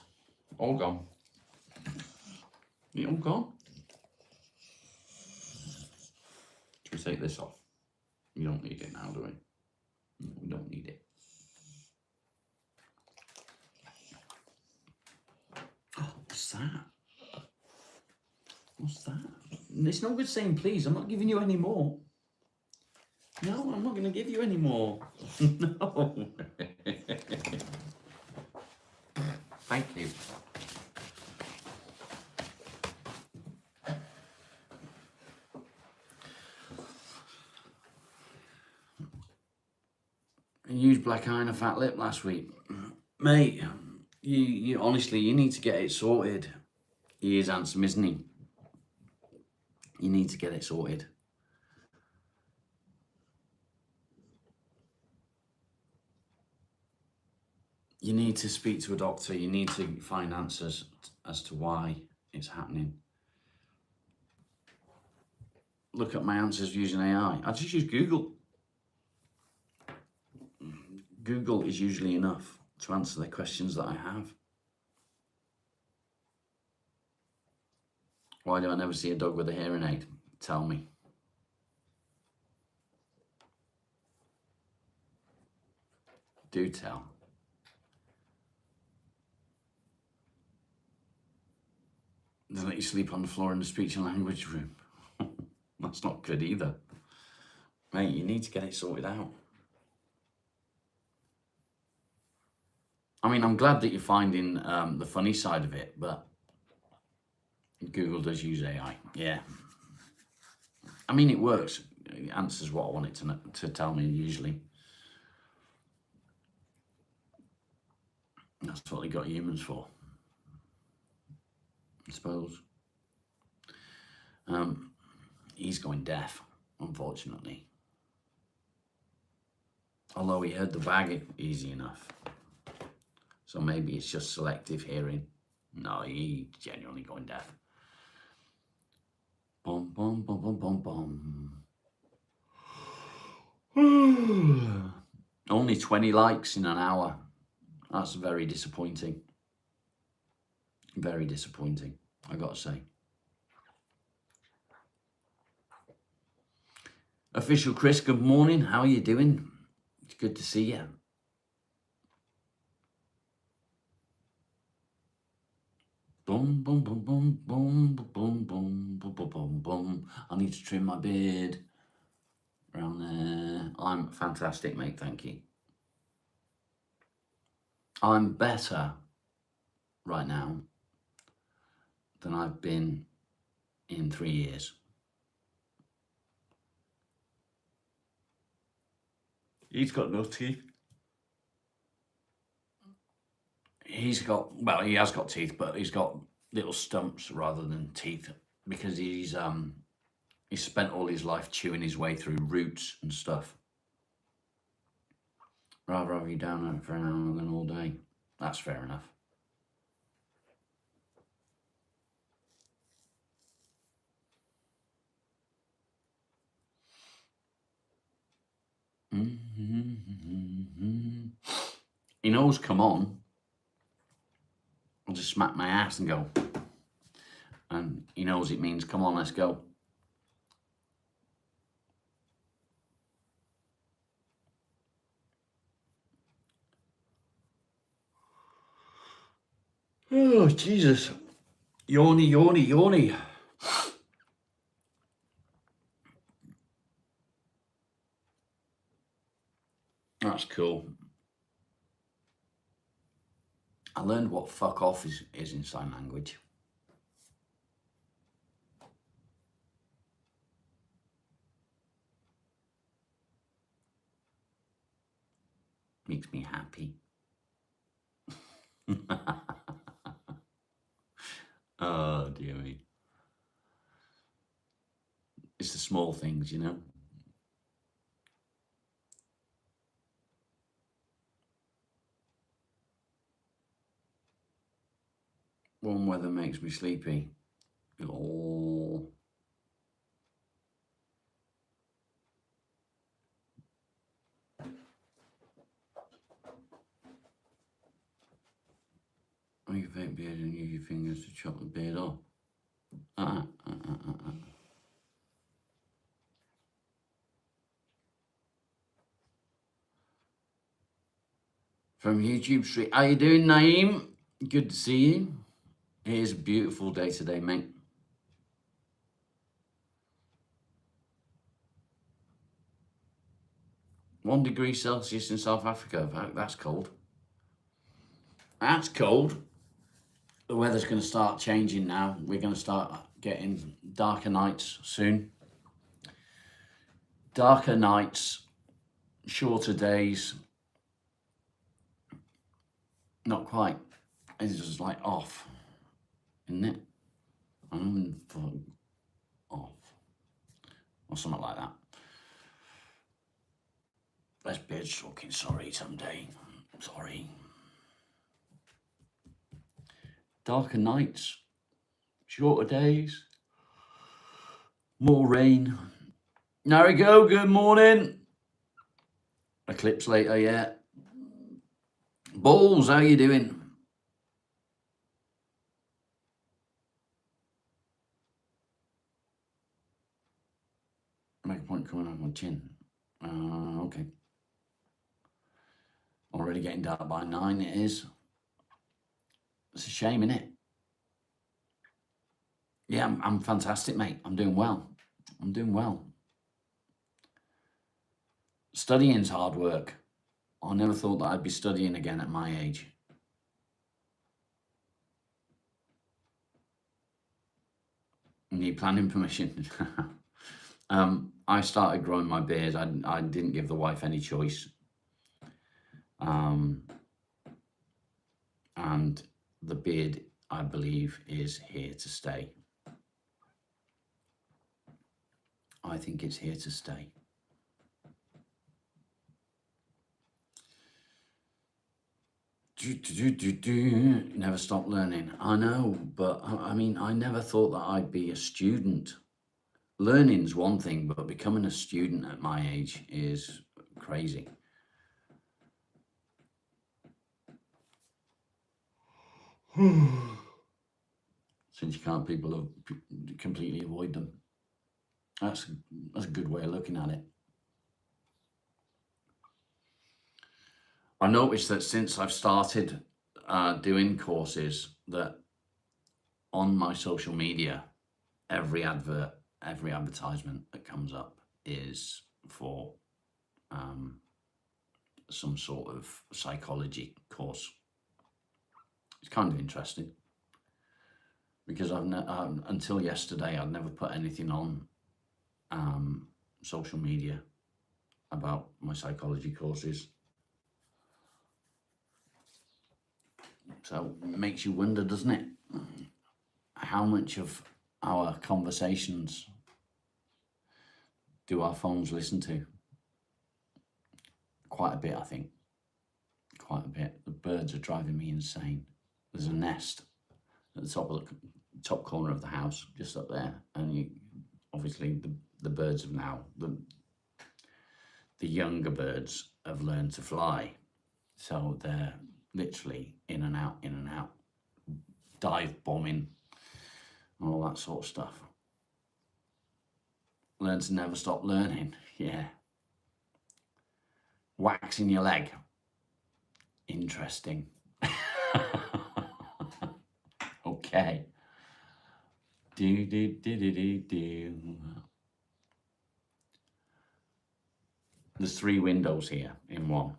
Speaker 1: All gone. You all gone? Should we take this off? We don't need it now, do we? No, we don't need it. Oh, what's that? What's that? It's no good saying please. I'm not giving you any more. No, I'm not going to give you any more. No. Thank you. I used black eye and a fat lip last week. Mate, you honestly, you need to get it sorted. He is handsome, isn't he? You need to get it sorted. You need to speak to a doctor. You need to find answers as to why it's happening. Look at my answers using AI. I just use Google. Google is usually enough to answer the questions that I have. Why do I never see a dog with a hearing aid? Tell me. Do tell. They let you sleep on the floor in the speech and language room. That's not good either. Mate, you need to get it sorted out. I mean, I'm glad that you're finding the funny side of it, but Google does use AI. Yeah. I mean, it works. It answers what I want it to tell me usually. That's what they got humans for, I suppose. He's going deaf, unfortunately. Although he heard the bag easy enough. So maybe it's just selective hearing. No, he's genuinely going deaf. Bum, bum, bum, bum, bum, bum. Only 20 likes in an hour. That's very disappointing. Very disappointing, I gotta say. Official Chris, good morning. How are you doing? It's good to see you. Boom, boom, boom, boom, boom, boom, boom, boom, boom, boom, boom. I need to trim my beard around there. I'm fantastic, mate. Thank you. I'm better right now than I've been in 3 years. He's got no teeth. He's got, well, he has got teeth, but he's got little stumps rather than teeth because he's spent all his life chewing his way through roots and stuff. Rather have you down for an hour than all day. That's fair enough. He knows, come on. I'll just smack my ass and go. And he knows it means, come on, let's go. Oh, Jesus. Yawny, yawny, yawny. That's cool. I learned what fuck off is in sign language. Makes me happy. Oh, dear me. It's the small things, you know. Warm weather makes me sleepy. Oh. Make a fake beard and use your fingers to chop the beard off. From YouTube Street. How you doing, Naeem? Good to see you. It is a beautiful day today, mate. -1 degree Celsius in South Africa. That's cold. That's cold. The weather's going to start changing now. We're going to start getting darker nights soon. Darker nights, shorter days. Not quite. It's just like off, isn't it? Off. Or something like that. Less beard stroking, sorry, someday. Sorry. Darker nights, shorter days, more rain. There we go, good morning. Eclipse later, yeah. Balls, how you doing? Make a point coming out my chin. Okay. Already getting dark by 9, it is. It's a shame, isn't it? Yeah, I'm fantastic, mate. I'm doing well. I'm doing well. Studying's hard work. I never thought that I'd be studying again at my age. Need planning permission. I started growing my beard. I didn't give the wife any choice. And the beard, I believe, is here to stay. I think it's here to stay. Never stop learning. I know, but I mean, I never thought that I'd be a student. Learning's one thing, but becoming a student at my age is crazy. Since you can't people completely avoid them. That's a good way of looking at it. I noticed that since I've started doing courses, that on my social media, every advertisement that comes up is for some sort of psychology course. It's kind of interesting because until yesterday, I'd never put anything on social media about my psychology courses. So it makes you wonder, doesn't it? How much of our conversations do our phones listen to? Quite a bit, I think. Quite a bit. The birds are driving me insane. There's a nest at the top corner of the house, just up there, and obviously the birds have now the younger birds have learned to fly, so they're literally in and out, dive bombing, and all that sort of stuff. Learn to never stop learning. Yeah. Waxing your leg. Interesting. Okay. There's 3 windows here in one.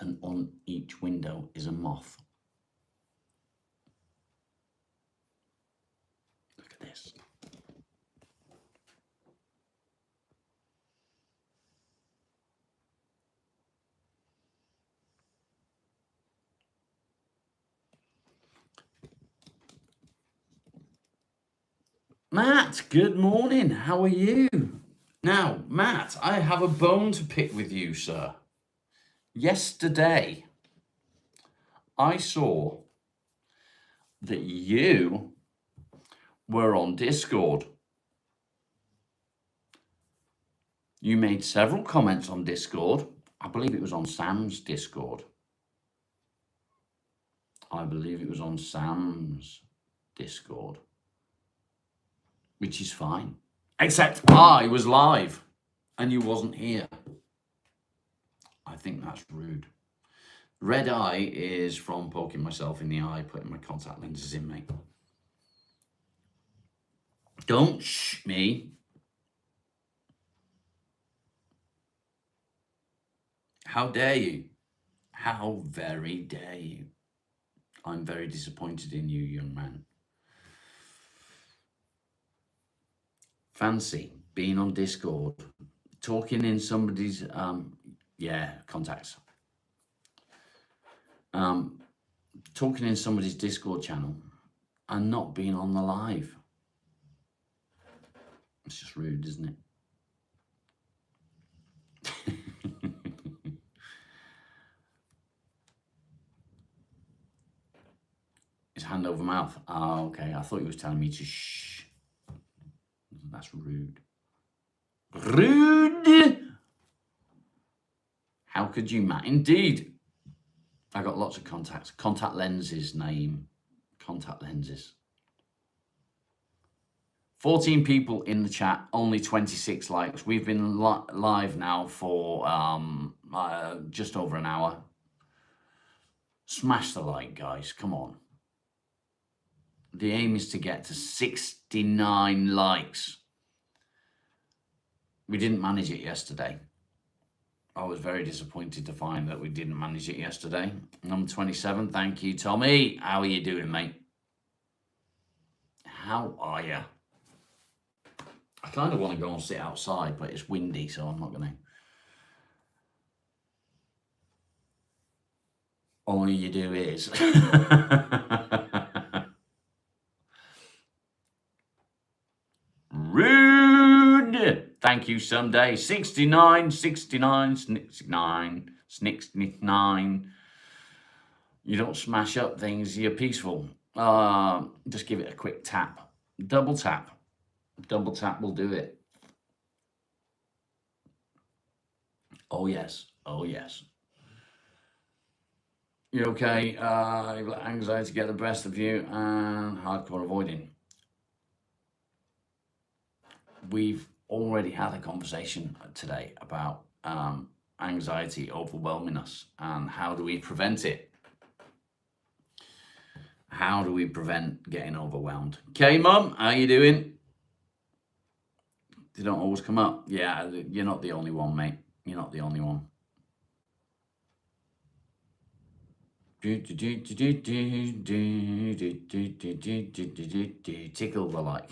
Speaker 1: And on each window is a moth. Look at this. Matt, good morning. How are you? Now, Matt, I have a bone to pick with you, sir. Yesterday, I saw that you were on Discord. You made several comments on Discord. I believe it was on Sam's Discord. Which is fine. Except I was live and you wasn't here. I think that's rude. Red eye is from poking myself in the eye, putting my contact lenses in, mate. Don't shh me. How dare you? How very dare you? I'm very disappointed in you, young man. Fancy being on Discord, talking in somebody's, contacts. Talking in somebody's Discord channel and not being on the live. It's just rude, isn't it? It's hand over mouth. Oh, okay. I thought he was telling me to shh. That's rude. Rude! How could you, Matt? Indeed. I got lots of contacts. Contact lenses name. Contact lenses. 14 people in the chat, only 26 likes. We've been live now for just over an hour. Smash the like, guys. Come on. The aim is to get to 69 likes. We didn't manage it yesterday. I was very disappointed to find that we didn't manage it yesterday. Number 27, thank you, Tommy. How are you doing, mate? How are you? I kind of want to go and sit outside, but it's windy, so I'm not going to. All you do is. Rude. Thank you, someday. 69, 69, 69, 69. You don't smash up things, you're peaceful. Just give it a quick tap. Double tap. Double tap will do it. Oh, yes. Oh, yes. You're okay. You've let anxiety get the best of you and hardcore avoiding. We've already had a conversation today about anxiety overwhelming us and how do we prevent it? How do we prevent getting overwhelmed? Okay, Mum, how you doing? They don't always come up. Yeah, you're not the only one, mate. You're not the only one. Tickle the like.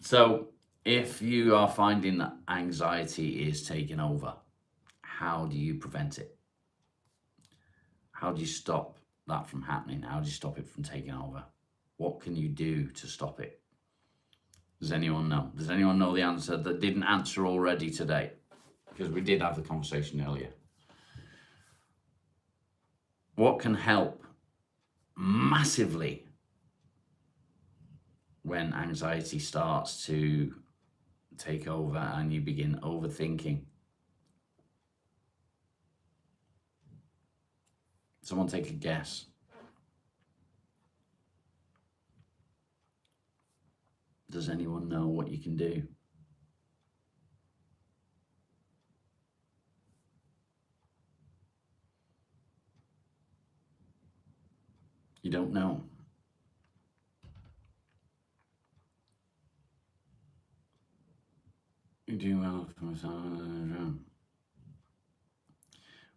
Speaker 1: So if you are finding that anxiety is taking over, how do you prevent it? How do you stop that from happening? How do you stop it from taking over? What can you do to stop it? Does anyone know? Does anyone know the answer that didn't answer already today? Because we did have the conversation earlier. What can help massively when anxiety starts to take over and you begin overthinking? Someone take a guess. Does anyone know what you can do? You don't know. You do well.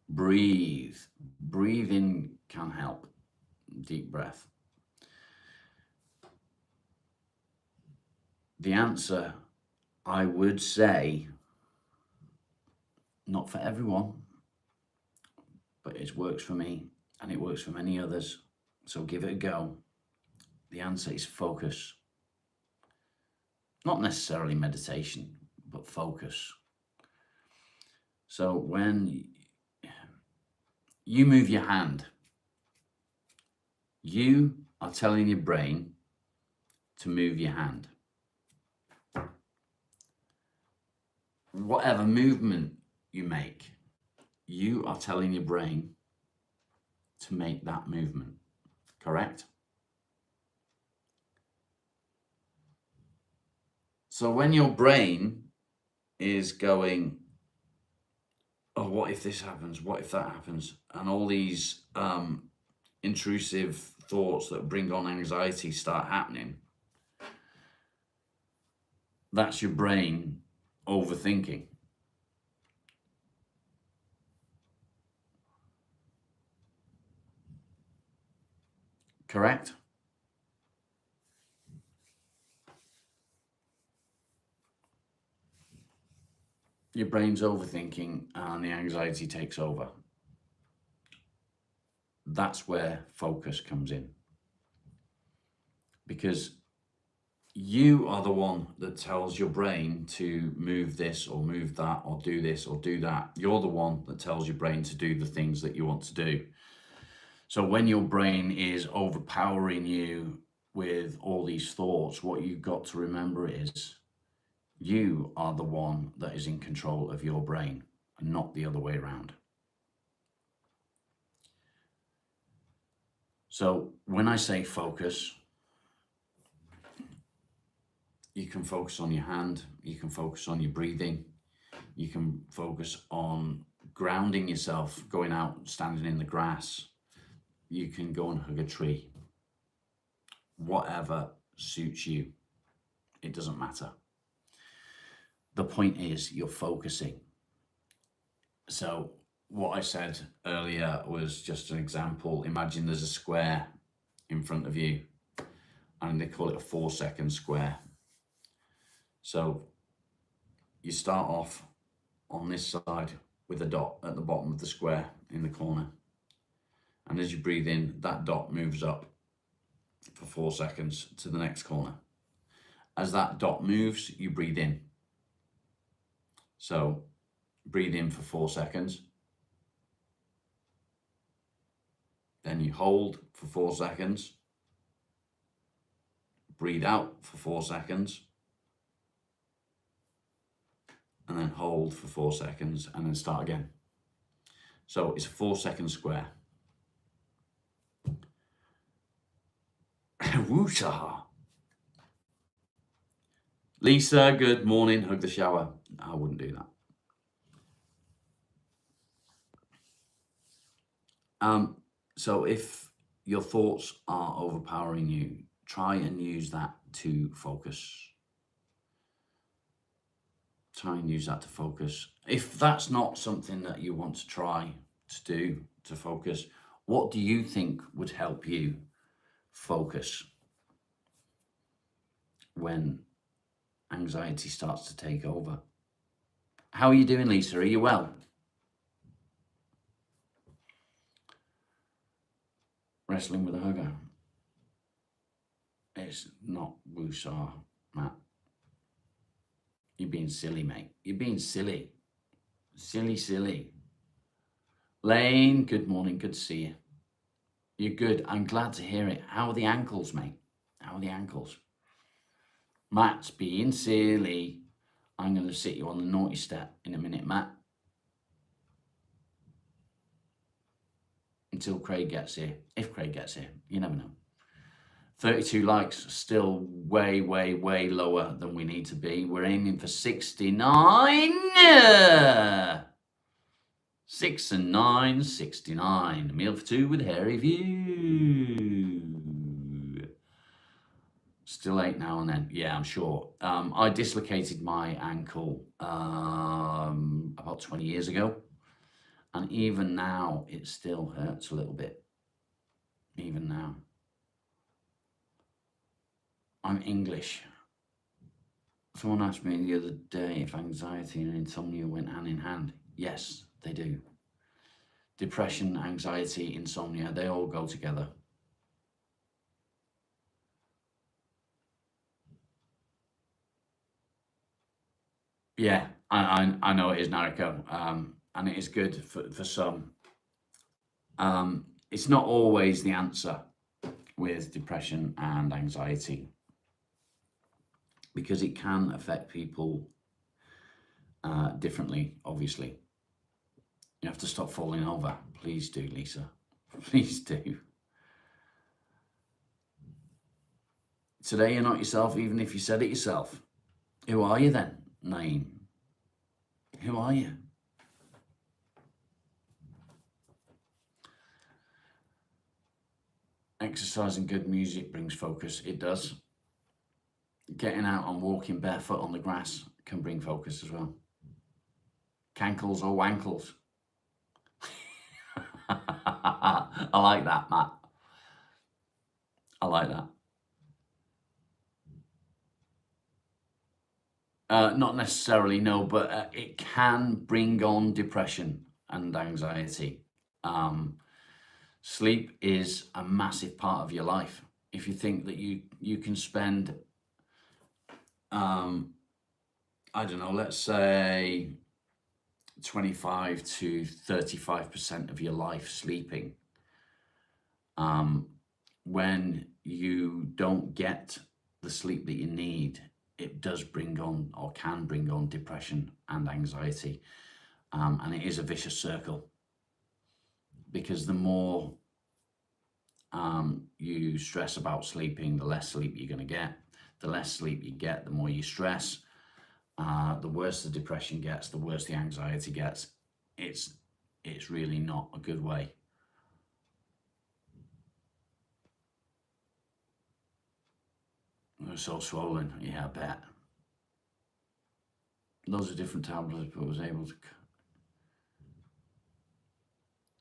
Speaker 1: Breathe. Breathing can help. Deep breath. The answer, I would say, not for everyone, but it works for me and it works for many others. So give it a go. The answer is focus. Not necessarily meditation, but focus. So when you move your hand, you are telling your brain to move your hand. Whatever movement you make, you are telling your brain to make that movement, correct? So when your brain is going, oh, what if this happens? What if that happens? And all these intrusive thoughts that bring on anxiety start happening, that's your brain overthinking. Correct? Your brain's overthinking and the anxiety takes over. That's where focus comes in. Because you are the one that tells your brain to move this or move that or do this or do that. You're the one that tells your brain to do the things that you want to do. So when your brain is overpowering you with all these thoughts, what you've got to remember is you are the one that is in control of your brain and not the other way around. So when I say focus, you can focus on your hand, you can focus on your breathing, you can focus on grounding yourself, going out, standing in the grass, you can go and hug a tree. Whatever suits you, it doesn't matter. The point is you're focusing. So what I said earlier was just an example. Imagine there's a square in front of you and they call it a 4-second square. So you start off on this side with a dot at the bottom of the square in the corner. And as you breathe in, that dot moves up for 4 seconds to the next corner. As that dot moves, you breathe in. So breathe in for 4 seconds. Then you hold for 4 seconds. Breathe out for 4 seconds. And then hold for 4 seconds and then start again. So it's a 4-second square. Woosah. Lisa, good morning. Hug the shower. I wouldn't do that. So if your thoughts are overpowering you, try and use that to focus. Try and use that to focus. If that's not something that you want to try to do, to focus, what do you think would help you focus when anxiety starts to take over? How are you doing, Lisa? Are you well? Wrestling with a hugger. It's not woosah, Matt. You're being silly, mate. You're being silly. Silly. Lane, good morning. Good to see you. You're good. I'm glad to hear it. How are the ankles, mate? How are the ankles? Matt's being silly. I'm going to sit you on the naughty step in a minute, Matt. Until Craig gets here. If Craig gets here, you never know. 32 likes, still way lower than we need to be. We're aiming for 69. 6 and 9, 69. A meal for two with Hairy View. Still 8 now and then. Yeah, I'm sure. I dislocated my ankle about 20 years ago. And even now, it still hurts a little bit. Even now. I'm English. Someone asked me the other day if anxiety and insomnia went hand in hand. Yes, they do. Depression, anxiety, insomnia, they all go together. Yeah, I know it is, Nariko, and it is good for some. It's not always the answer with depression and anxiety, because it can affect people differently, obviously. You have to stop falling over. Please do, Lisa. Please do. Today you're not yourself, even if you said it yourself. Who are you then, Naeem? Who are you? Exercise and good music brings focus. It does. Getting out and walking barefoot on the grass can bring focus as well. Cankles or wankles. I like that, Matt. I like that. Not necessarily, no, but it can bring on depression and anxiety. Sleep is a massive part of your life. If you think that you can spend, I don't know, let's say 25 to 35% of your life sleeping, when you don't get the sleep that you need, it does bring on, or can bring on, depression and anxiety. And it is a vicious circle, because the more you stress about sleeping, the less sleep you're going to get. The less sleep you get, the more you stress. The worse the depression gets, the worse the anxiety gets. It's really not a good way. They're so swollen. Yeah, I bet. Loads of different tablets, but was able to.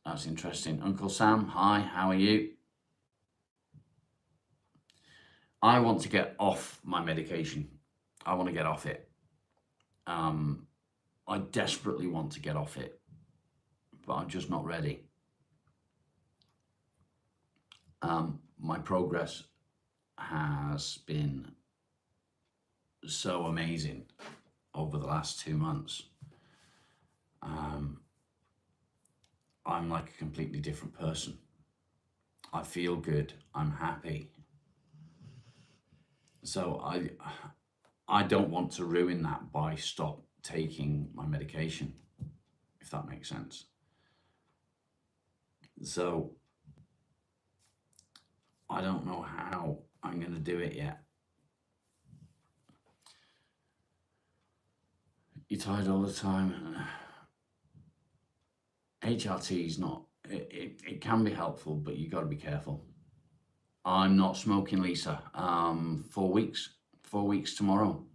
Speaker 1: That's interesting. Uncle Sam, hi, how are you? I want to get off my medication. I want to get off it. I desperately want to get off it, but I'm just not ready. My progress has been so amazing over the last 2 months. I'm like a completely different person. I feel good. I'm happy. So I don't want to ruin that by stop taking my medication, if that makes sense. So I don't know how I'm going to do it yet. You're tired all the time. HRT is not, it can be helpful, but you got to be careful. I'm not smoking, Lisa. 4 weeks. 4 weeks tomorrow.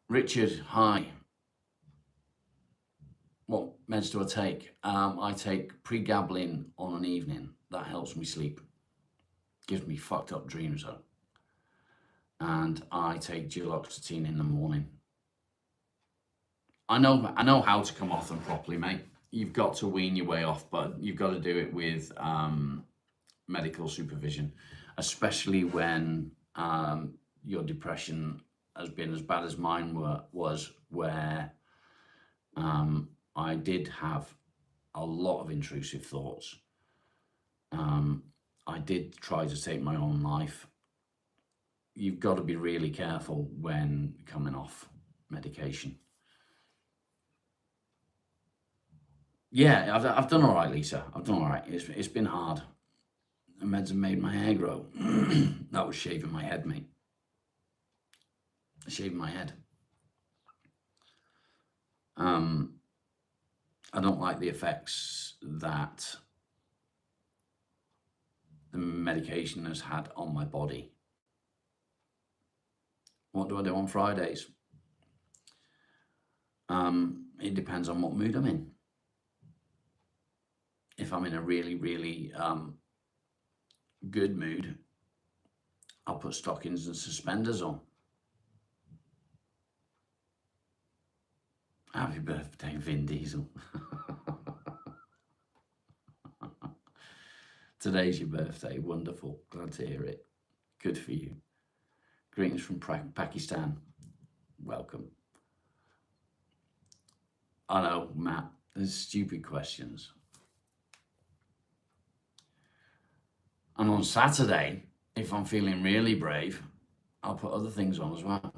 Speaker 1: Richard, hi. What meds do I take? I take pregabalin on an evening. That helps me sleep. Gives me fucked up dreams though. And I take duloxetine in the morning. I know how to come off them properly, mate. You've got to wean your way off, but you've got to do it with medical supervision, especially when your depression has been as bad as mine was, where I did have a lot of intrusive thoughts. I did try to take my own life. You've got to be really careful when coming off medication. Yeah, I've done all right, Lisa. I've done all right. It's been hard. The meds have made my hair grow. That was shaving my head, mate. Shaving my head. I don't like the effects that the medication has had on my body. What do I do on Fridays? It depends on what mood I'm in. If I'm in a really, really good mood, I'll put stockings and suspenders on. Happy birthday, Vin Diesel. Today's your birthday. Wonderful. Glad to hear it. Good for you. Greetings from Pakistan. Welcome. I know, Matt. There's stupid questions. And on Saturday, if I'm feeling really brave, I'll put other things on as well.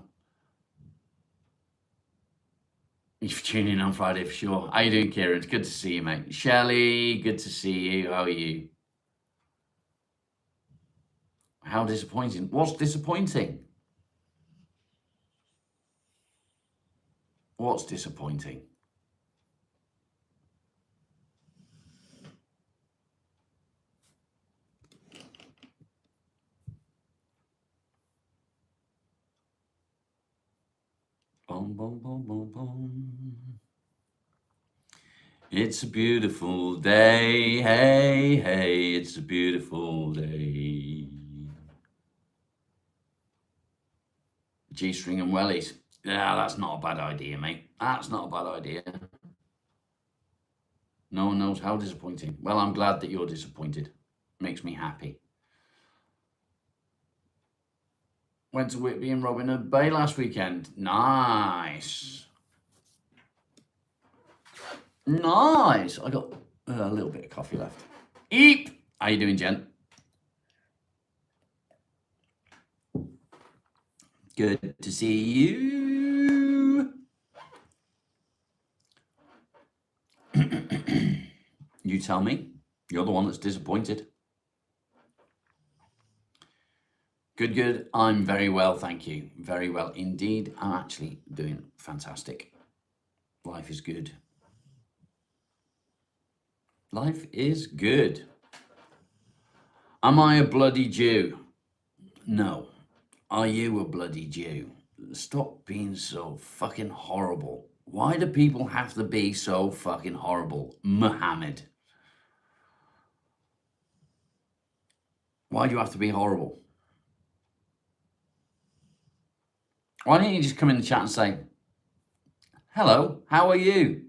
Speaker 1: You're tuning in on Friday for sure. How you doing, Kieran? It's good to see you, mate. Shelley, good to see you. How are you? How disappointing. What's disappointing? What's disappointing? Boom, boom, boom, boom, boom. It's a beautiful day. Hey, hey, it's a beautiful day. G-string and wellies. Yeah, that's not a bad idea, mate. That's not a bad idea. No one knows how disappointing. Well, I'm glad that you're disappointed. Makes me happy. Went to Whitby and Robin Hood Bay last weekend. Nice. Nice. I got a little bit of coffee left. Eep. How you doing, gent? Good to see you. You tell me. You're the one that's disappointed. Good, good. I'm very well, thank you. Very well indeed. I'm actually doing fantastic. Life is good. Life is good. Am I a bloody Jew? No. Are you a bloody Jew? Stop being so fucking horrible. Why do people have to be so fucking horrible? Muhammad. Why do you have to be horrible? Why don't you just come in the chat and say, hello, how are you?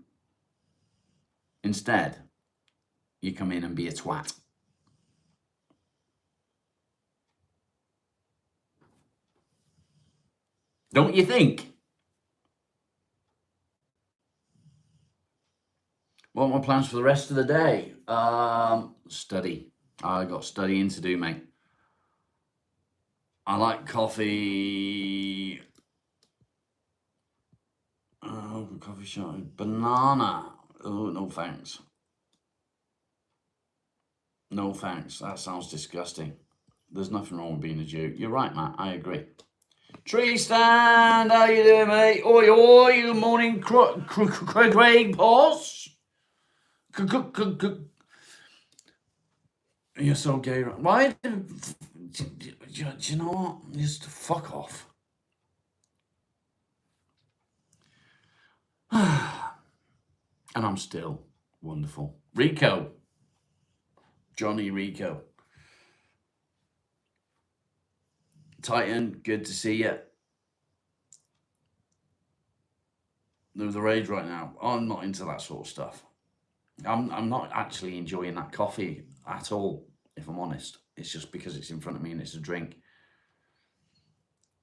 Speaker 1: Instead, you come in and be a twat. Don't you think? What are my plans for the rest of the day? Study. I got studying to do, mate. I like coffee. Oh, coffee shop. Banana. Oh, no thanks. No thanks. That sounds disgusting. There's nothing wrong with being a Jew. You're right, Matt. I agree. Tree stand. How you doing, mate? Oi, oi. Good morning, Craig Boss. You're so gay. Why? Do you know what? Just fuck off. And I'm still wonderful. Rico. Johnny Rico. Titan, good to see you. The rage right now. I'm not into that sort of stuff. I'm not actually enjoying that coffee at all, if I'm honest. It's just because it's in front of me and it's a drink.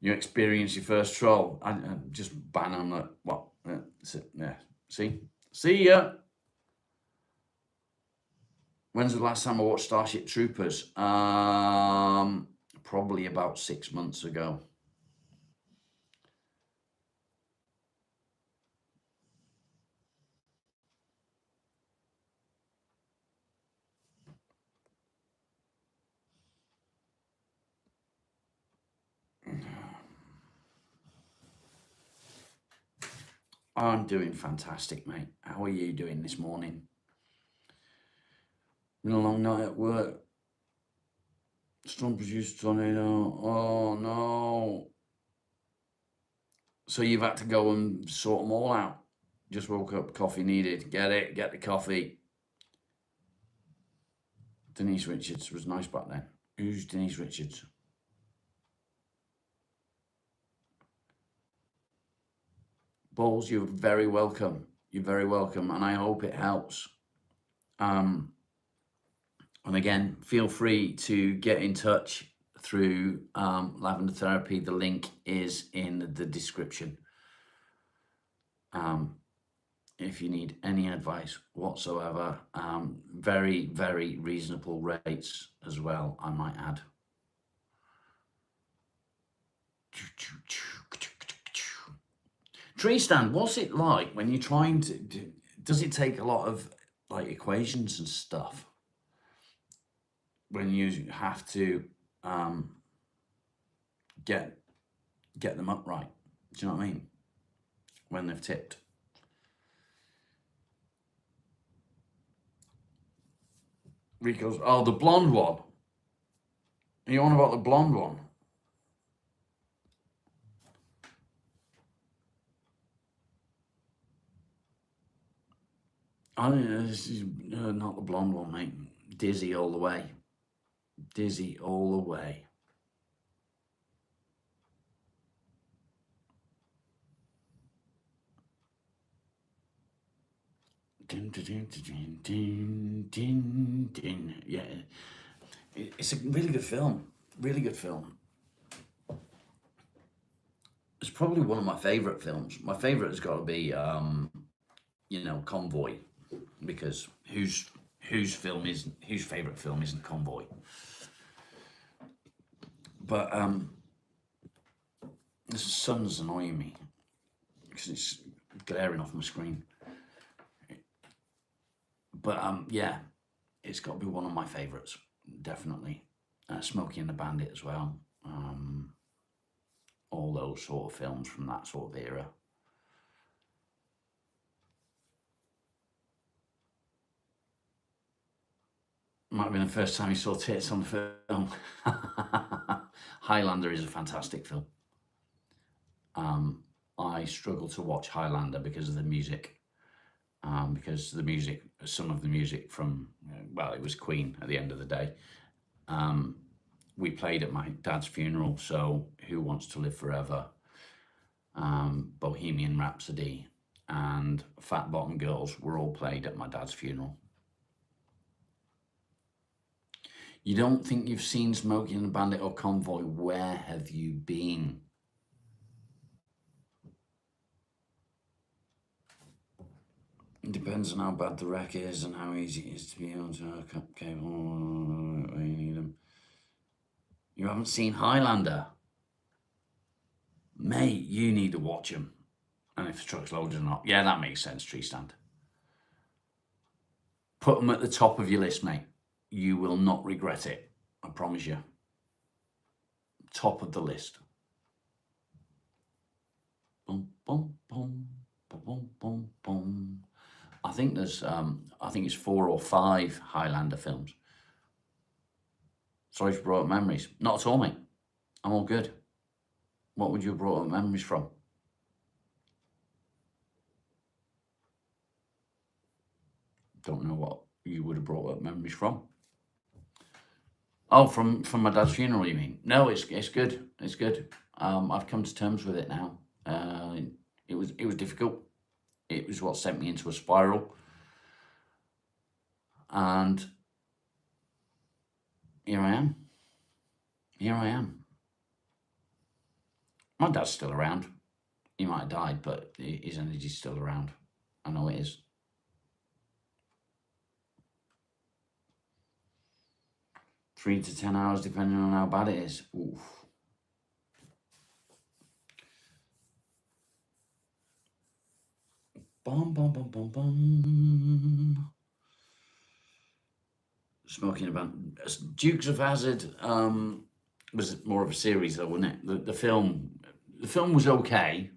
Speaker 1: You experience your first troll. I just ban on that. What? Yeah. See ya. When's the last time I watched Starship Troopers? Probably about 6 months ago. I'm doing fantastic, mate. How are you doing this morning? Been a long night at work. Storm produced tornado. Oh no. So you've had to go and sort them all out. Just woke up, coffee needed. Get it, get the coffee. Denise Richards was nice back then. Who's Denise Richards? Balls, you're very welcome. You're very welcome, and I hope it helps. And again, feel free to get in touch through Lavender Therapy. The link is in the description. If you need any advice whatsoever, very, very reasonable rates as well, I might add. Tree stand, what's it like when you're trying to does it take a lot of like equations and stuff when you have to get them upright? Do you know what I mean? When they've tipped. Rico's, oh, the blonde one. Are you on about the blonde one? I don't know, this is not the blonde one, mate. Dizzy all the way. Dizzy all the way. Din, din, din, din, din, din. Yeah, it's a really good film. Really good film. It's probably one of my favorite films. My favorite has got to be, Convoy, because whose favorite film isn't Convoy? But the sun's annoying me because it's glaring off my screen. But yeah, it's got to be one of my favorites, definitely. Smokey and the Bandit as well. All those sort of films from that sort of era. Might have been the first time you saw tits on the film. Highlander is a fantastic film. I struggle to watch Highlander because of the music. Because the music, some of the music from, well, it was Queen at the end of the day. We played at my dad's funeral, so Who Wants to Live Forever, Bohemian Rhapsody, and Fat Bottom Girls were all played at my dad's funeral. You don't think you've seen Smokey and the Bandit or Convoy? Where have you been? It depends on how bad the wreck is and how easy it is to be able to hook up cable where you need them. You haven't seen Highlander? Mate, you need to watch them. And if the truck's loaded or not. Yeah, that makes sense, tree stand. Put them at the top of your list, mate. You will not regret it. I promise you. Top of the list. Boom, boom, boom, boom, boom, boom. I think there's, I think it's 4 or 5 Highlander films. Sorry for brought up memories. Not at all, mate. I'm all good. What would you have brought up memories from? Don't know what you would have brought up memories from. Oh, from my dad's funeral, you mean? No, it's good. It's good. I've come to terms with it now. It was difficult. It was what sent me into a spiral. And here I am. Here I am. My dad's still around. He might have died, but his energy's still around. I know it is. 3 to 10 hours, depending on how bad it is. Oof. Bum, bum, bum, bum, bum. Smoking a band. Dukes of Hazzard was more of a series, though, wasn't it? The film was okay,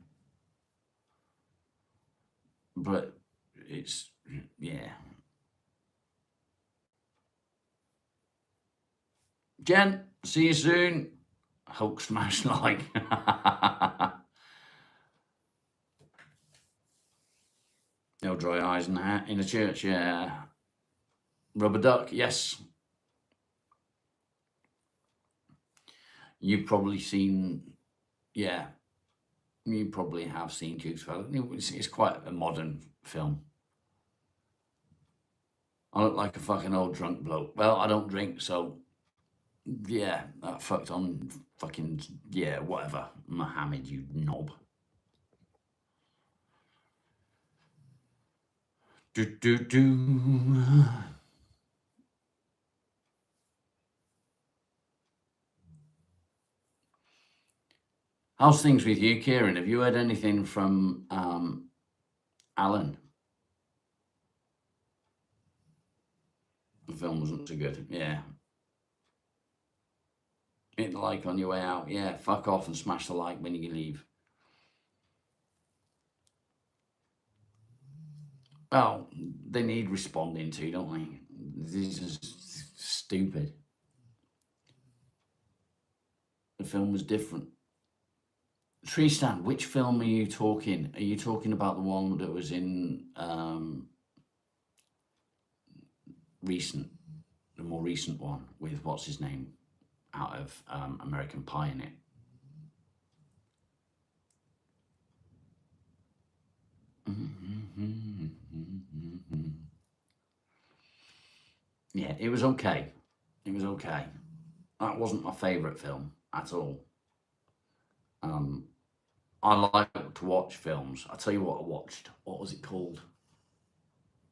Speaker 1: but it's, yeah. Jen, see you soon. Hulk smash like. No dry eyes in a church, yeah. Rubber duck, yes. You've probably seen, yeah. You probably have seen Dukes of Hazzard. It's quite a modern film. I look like a fucking old drunk bloke. Well, I don't drink, so yeah, that fucked on fucking, yeah, whatever. Mohammed, you knob. Do, do, do. How's things with you, Kieran? Have you heard anything from Alan? The film wasn't so good. Yeah. Hit the like on your way out. Yeah, fuck off and smash the like when you leave. Well, they need responding to, don't they? This is stupid. The film was different. Tree stand, which film are you talking? Are you talking about the one that was in the more recent one with what's his name out of American Pie in it? Yeah, it was okay. It was okay. That wasn't my favourite film at all. I like to watch films. I'll tell you what I watched. What was it called?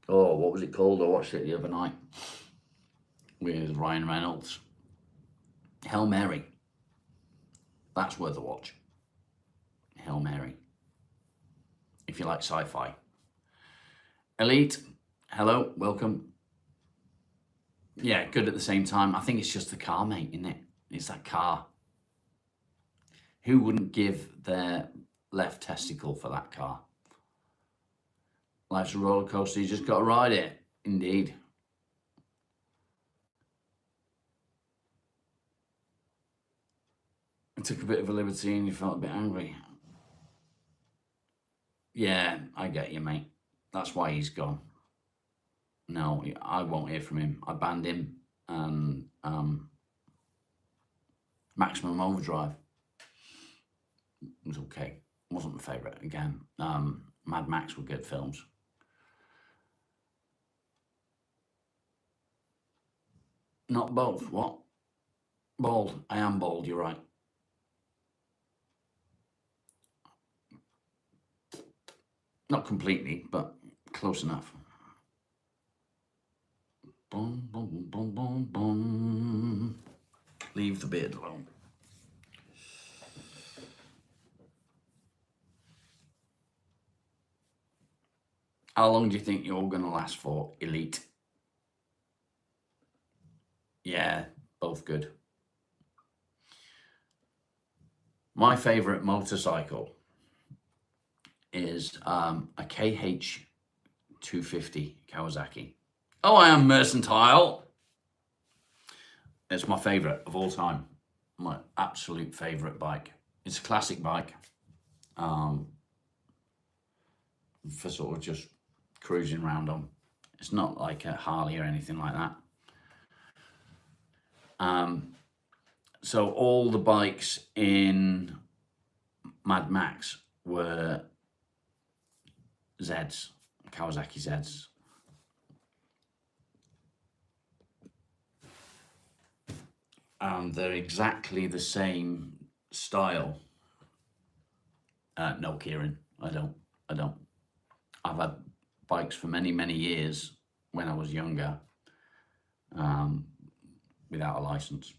Speaker 1: Oh, what was it called? I watched it the other night with Ryan Reynolds. Hail Mary. That's worth a watch. Hail Mary. If you like sci-fi. Elite, hello, welcome. Yeah, good at the same time. I think it's just the car, mate, isn't it? It's that car. Who wouldn't give their left testicle for that car? Life's a roller coaster, you just got to ride it. Indeed. I took a bit of a liberty and you felt a bit angry. Yeah, I get you, mate. That's why he's gone. No, I won't hear from him. I banned him and Maximum Overdrive was okay. Wasn't my favourite. Again, Mad Max were good films. Not both. What? Bald. I am bald, you're right. Not completely, but Close enough. Boom, boom, boom, boom, boom. Leave the beard alone. How long do you think you're going to last for, Elite? Yeah, both good. My favorite motorcycle is a KH 250 Kawasaki. Oh, I am mercantile. It's my favorite of all time. My absolute favorite bike. It's a classic bike for sort of just cruising around on. It's not like a Harley or anything like that. So all the bikes in Mad Max were Zs, Kawasaki Zs. And they're exactly the same style. No, Kieran, I don't. I've had bikes for many, many years when I was younger, without a license.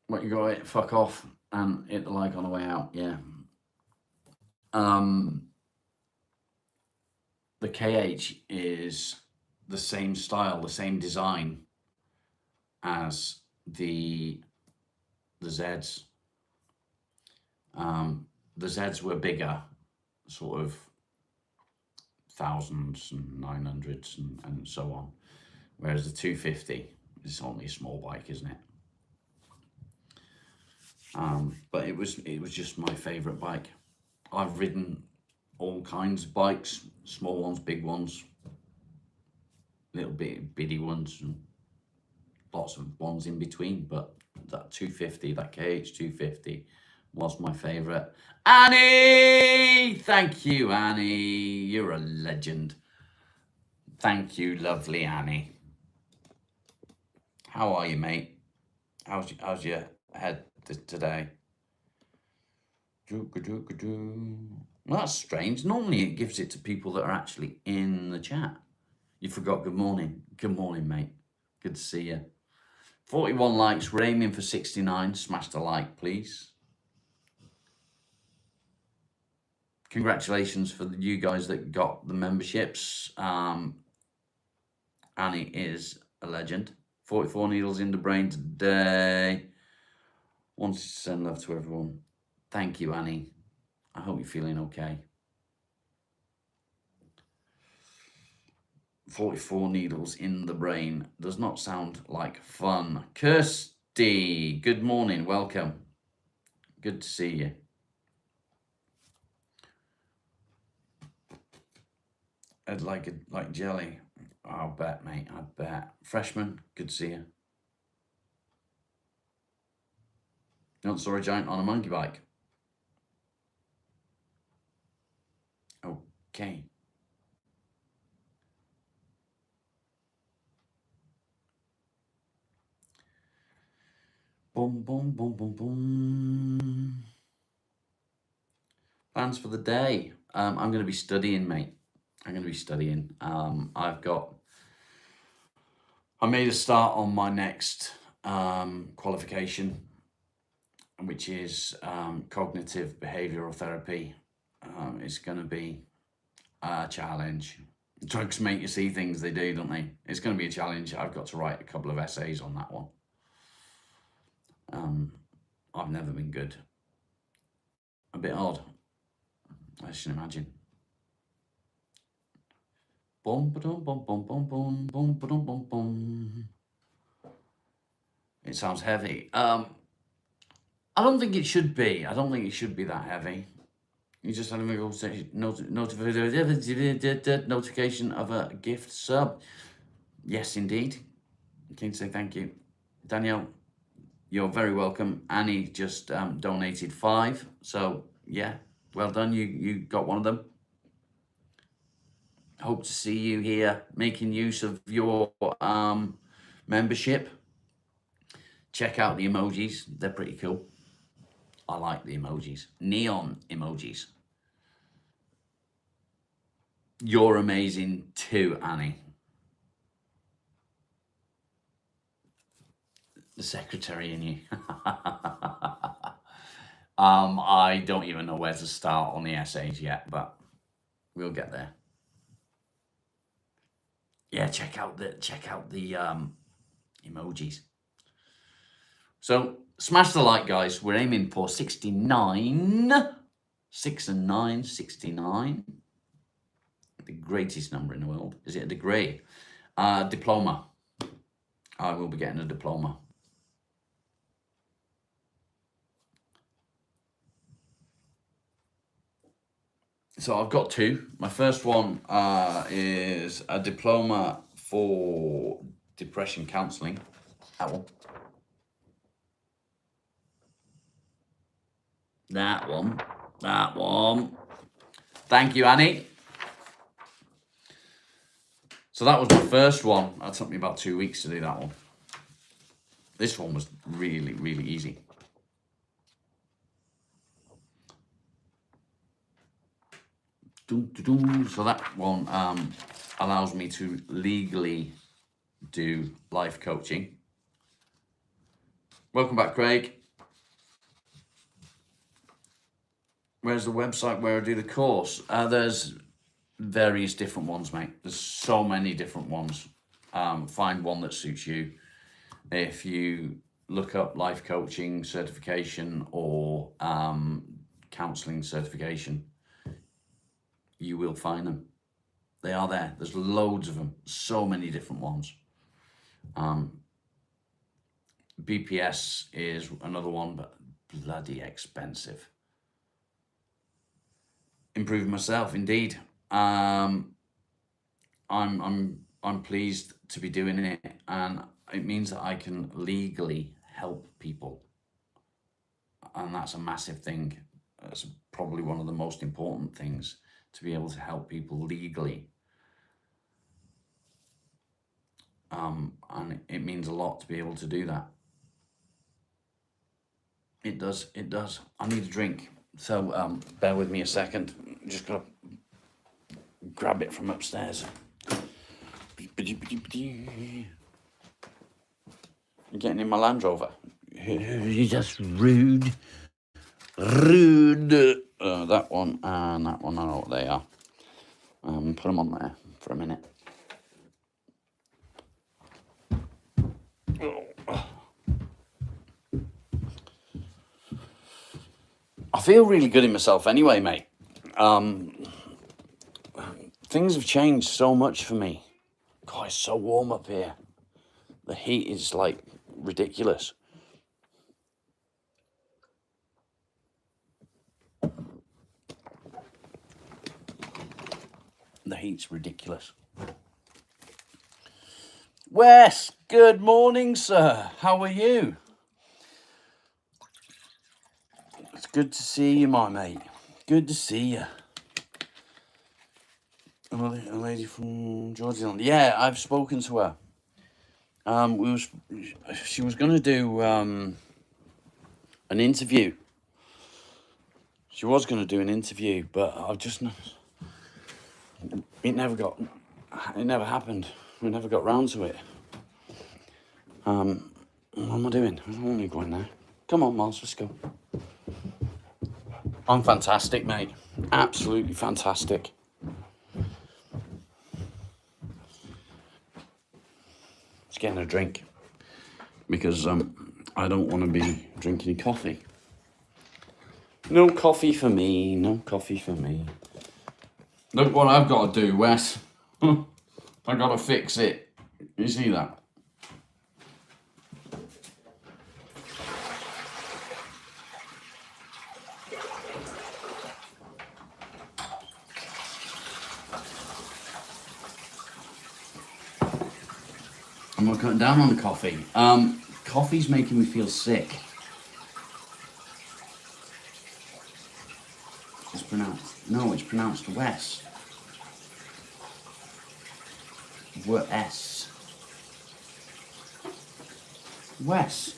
Speaker 1: What, you got it, fuck off and hit the like on the way out, yeah. The KH is the same style, the same design as the Zs. The Zs were bigger, sort of thousands and 900s and so on, whereas the 250 is only a small bike, isn't it? But it was just my favorite bike. I've ridden all kinds of bikes, small ones, big ones, little bitty ones, and lots of ones in between. But that 250, that KH 250, was my favorite. Annie, thank you, Annie. You're a legend. Thank you, lovely Annie. How are you, mate? How's your head today? Well, that's strange. Normally it gives it to people that are actually in the chat. You forgot good morning. Good morning, mate. Good to see you. 41 likes. We're aiming for 69. Smash the like, please. Congratulations for you guys that got the memberships. Annie is a legend. 44 needles in the brain today. Wanted to send love to everyone. Thank you, Annie. I hope you're feeling okay. 44 needles in the brain does not sound like fun. Kirsty, good morning. Welcome. Good to see you. I'd like jelly. I'll bet, mate. I bet. Freshman, good to see you. You once saw a giant on a monkey bike. Okay. Boom, boom, boom, boom, boom. Plans for the day. I'm going to be studying, mate. I'm going to be studying. I made a start on my next qualification, which is cognitive behavioral therapy. It's going to be a challenge. Drugs make you see things, they do, don't they? It's going to be a challenge. I've got to write a couple of essays on that one. I've never been good. A bit odd, I should imagine. Boom, ba-dum, boom, boom, boom, boom, boom, ba-dum, boom, boom. It sounds heavy. I don't think it should be. I don't think it should be that heavy. You just had a notification of a gift sub. Yes, indeed. Can you say thank you? Danielle, you're very welcome. Annie just donated 5. So, yeah, well done. You got one of them. Hope to see you here making use of your membership. Check out the emojis. They're pretty cool. I like the emojis. Neon emojis. You're amazing too, Annie. The secretary in you. I don't even know where to start on the essays yet, but we'll get there. Yeah, check out the emojis. So smash the like, guys. We're aiming for 69. 6 and 9, 69. The greatest number in the world. Is it a degree? Diploma. I will be getting a diploma. So I've got two. My first one is a diploma for depression counselling. That one. That one. That one. Thank you, Annie. So that was my first one. That took me about 2 weeks to do that one. This one was really, really easy. So that one allows me to legally do life coaching. Welcome back, Craig. Where's the website where I do the course? There's various different ones, mate. There's so many different ones. Find one that suits you. If you look up life coaching certification or counseling certification, you will find them. They are there. There's loads of them. So many different ones. BPS is another one, but bloody expensive. Improve myself, indeed. I'm pleased to be doing it, and it means that I can legally help people, and that's a massive thing. That's probably one of the most important things, to be able to help people legally. And it means a lot to be able to do that. It does. I need a drink, so bear with me a second. Just gotta grab it from upstairs. You're getting in my Land Rover. You're just rude. That one and that one, I know what they are. Put them on there for a minute. I feel really good in myself anyway, mate. Things have changed so much for me. God, it's so warm up here. The heat is like ridiculous. The heat's ridiculous. Wes, good morning, sir. How are you? It's good to see you, my mate. Good to see you. A lady from Georgia. Yeah, I've spoken to her. She was going to do an interview. She was going to do an interview, but it never happened. We never got round to it. What am I doing? I don't want to go in there. Come on, Miles, let's go. I'm fantastic, mate. Absolutely fantastic. Just getting a drink because I don't want to be drinking coffee. No coffee for me. No coffee for me. Look what I've got to do, Wes. I've got to fix it. You see that? I'm not cutting down on the coffee. Coffee's making me feel sick. It's pronounced Wes. Wes. Wes.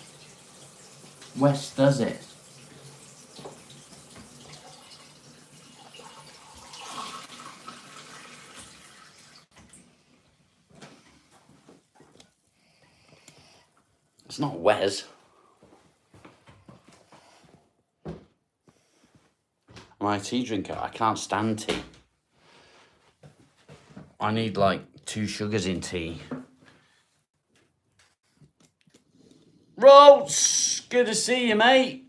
Speaker 1: Wes does it. It's not Wes. Am I a tea drinker? I can't stand tea. I need like 2 sugars in tea. Rolls! Good to see you, mate.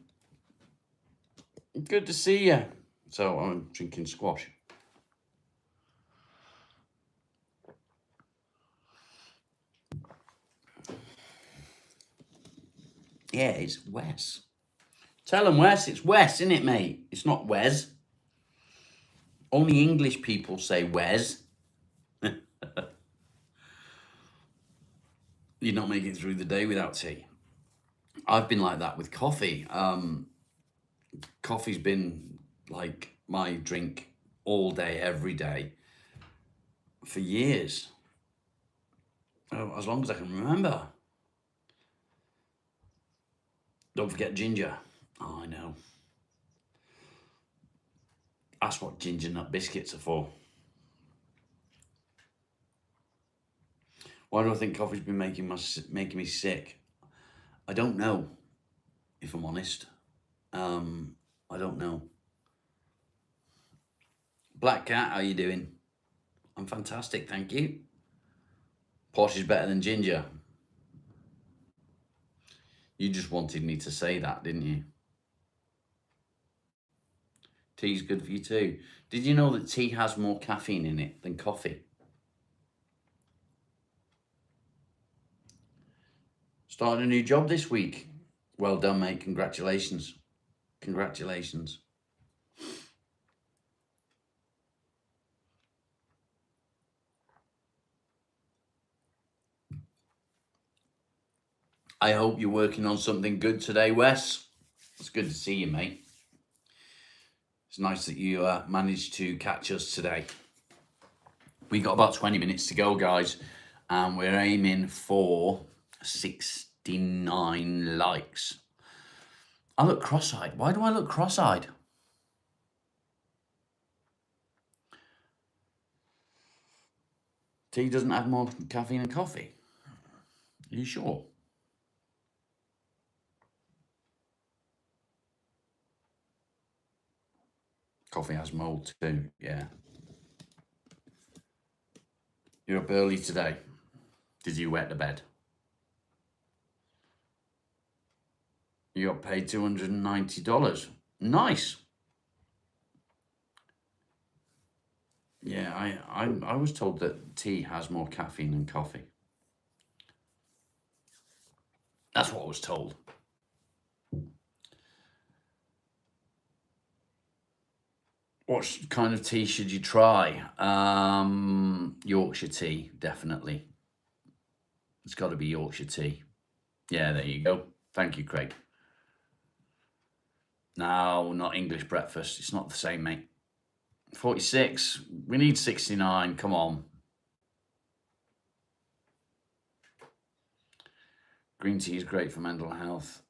Speaker 1: Good to see you. So I'm drinking squash. Yeah, it's Wes. Tell them, Wes, it's Wes, isn't it, mate? It's not Wes. Only English people say Wes. You'd not make it through the day without tea. I've been like that with coffee. Coffee's been like my drink all day, every day for years. Oh, as long as I can remember. Don't forget ginger. Oh, I know. That's what ginger nut biscuits are for. Why do I think coffee's been making me sick? I don't know, if I'm honest. I don't know. Black Cat, how you doing? I'm fantastic, thank you. Posh is better than ginger. You just wanted me to say that, didn't you? Tea's good for you too. Did you know that tea has more caffeine in it than coffee? Starting a new job this week. Well done, mate. Congratulations. Congratulations. I hope you're working on something good today, Wes. It's good to see you, mate. It's nice that you managed to catch us today. We got about 20 minutes to go, guys, and we're aiming for 69 likes. I look cross-eyed. Why do I look cross-eyed? Tea doesn't have more caffeine than coffee. Are you sure? Coffee has mold too, yeah. You're up early today. Did you wet the bed? You got paid $290. Nice. Yeah, I was told that tea has more caffeine than coffee. That's what I was told. What kind of tea should you try? Yorkshire tea, definitely. It's got to be Yorkshire tea. Yeah, there you go. Thank you, Craig. No, not English breakfast. It's not the same, mate. 46. We need 69. Come on. Green tea is great for mental health.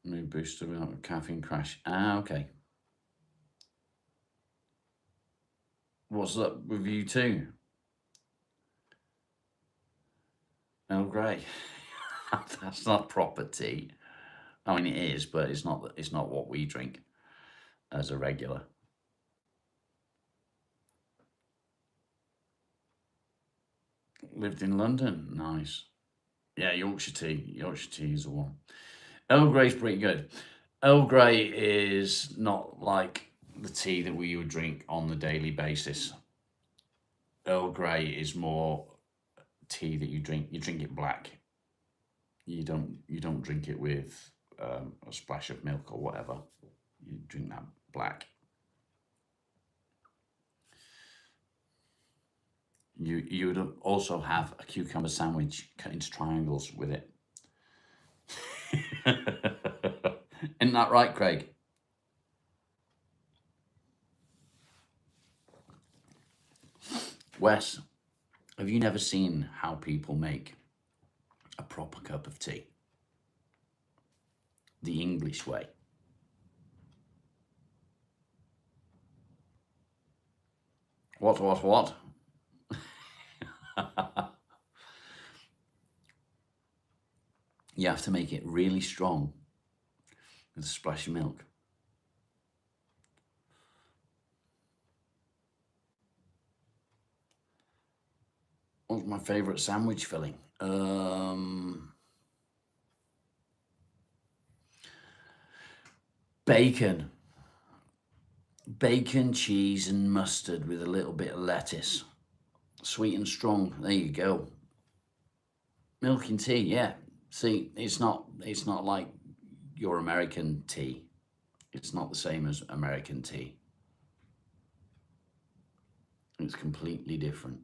Speaker 1: Mood booster without a caffeine crash. Okay. What's up with you too? Earl Grey. That's not proper tea. I mean, it is, but it's not what we drink as a regular. Lived in London. Nice. Yeah, Yorkshire tea. Yorkshire tea is the one. Earl Grey's pretty good. Earl Grey is not like the tea that we would drink on the daily basis. Earl Grey is more tea that you drink. You drink it black. You don't drink it with a splash of milk or whatever. You drink that black. You would also have a cucumber sandwich cut into triangles with it. Isn't that right, Craig? Wes, have you never seen how people make a proper cup of tea? The English way. What? You have to make it really strong with a splash of milk. What's my favourite sandwich filling? Bacon. Bacon, cheese, and mustard with a little bit of lettuce. Sweet and strong. There you go. Milk and tea, yeah. See, it's not like your American tea. It's not the same as American tea. It's completely different.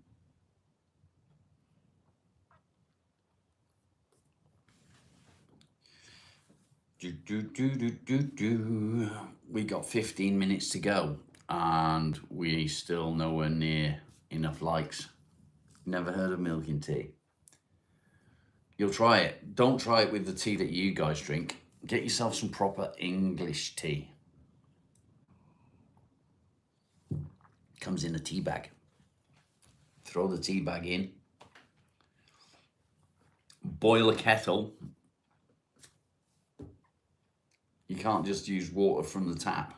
Speaker 1: We got 15 minutes to go and we still nowhere near enough likes. Never heard of milk and tea. You'll try it. Don't try it with the tea that you guys drink. Get yourself some proper English tea. Comes in a tea bag. Throw the tea bag in. Boil a kettle. You can't just use water from the tap.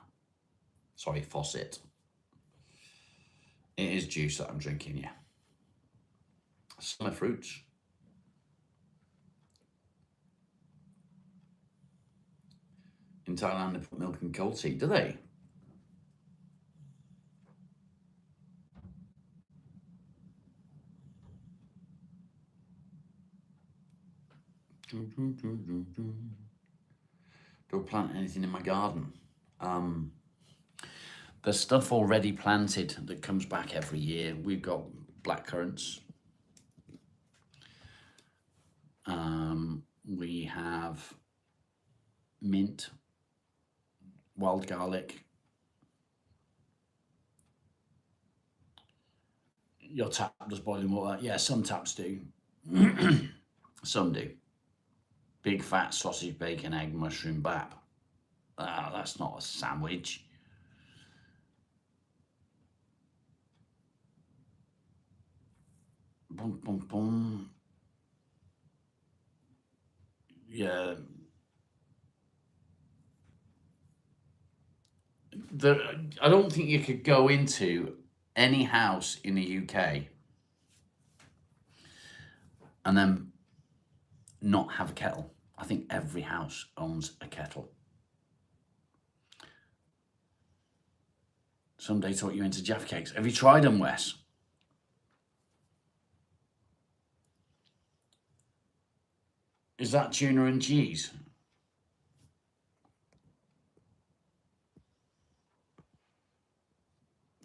Speaker 1: Sorry, faucet. It is juice that I'm drinking, yeah. Summer fruits. In Thailand, they put milk in cold tea, do they? Don't plant anything in my garden. There's stuff already planted that comes back every year. We've got black currants. We have mint, wild garlic. Your tap does boiling water. Yeah, some taps do. Some do. Big fat sausage, bacon, egg, mushroom bap. That's not a sandwich. Boom, boom, boom. Yeah. I don't think you could go into any house in the UK and then not have a kettle. I think every house owns a kettle. Someday talk you into Jaffa cakes. Have you tried them, Wes? Is that tuna and cheese?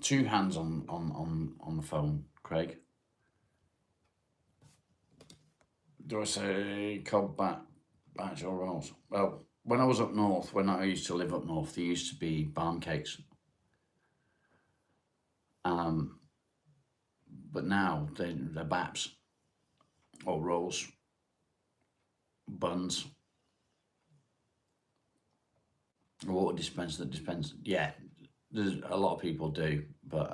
Speaker 1: Two hands on the phone, Craig. Do I say cob batch or rolls? Well, when I was up north, when I used to live up north, there used to be barm cakes. But now they're baps or rolls, buns, water dispenser that dispense. Yeah, there's a lot of people do, but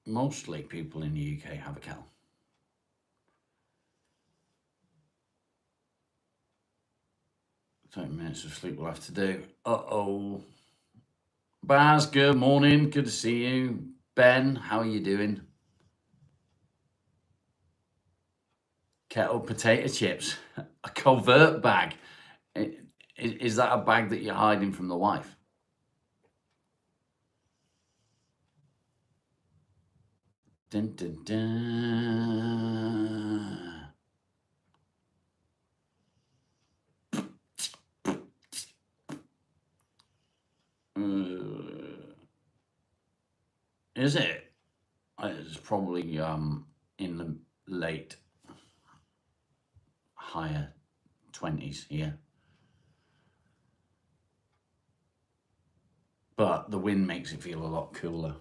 Speaker 1: mostly people in the UK have a kettle. Minutes of sleep we'll have to do. Uh-oh. Baz, good morning. Good to see you. Ben, how are you doing? Kettle potato chips. A covert bag. Is that a bag that you're hiding from the wife? Dun, dun, dun. Is it? It's probably in the late higher 20s here. But the wind makes it feel a lot cooler.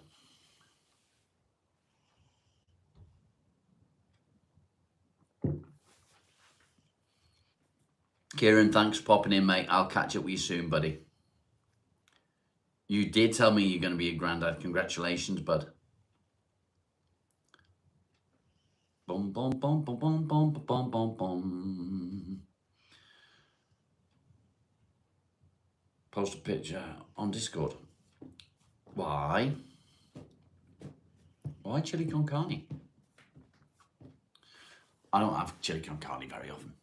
Speaker 1: Kieran, thanks for popping in, mate. I'll catch up with you soon, buddy. You did tell me you're going to be a granddad. Congratulations, bud. Boom, boom, boom, boom, boom, boom, boom, boom, boom. Post a picture on Discord. Why? Why chili con carne? I don't have chili con carne very often.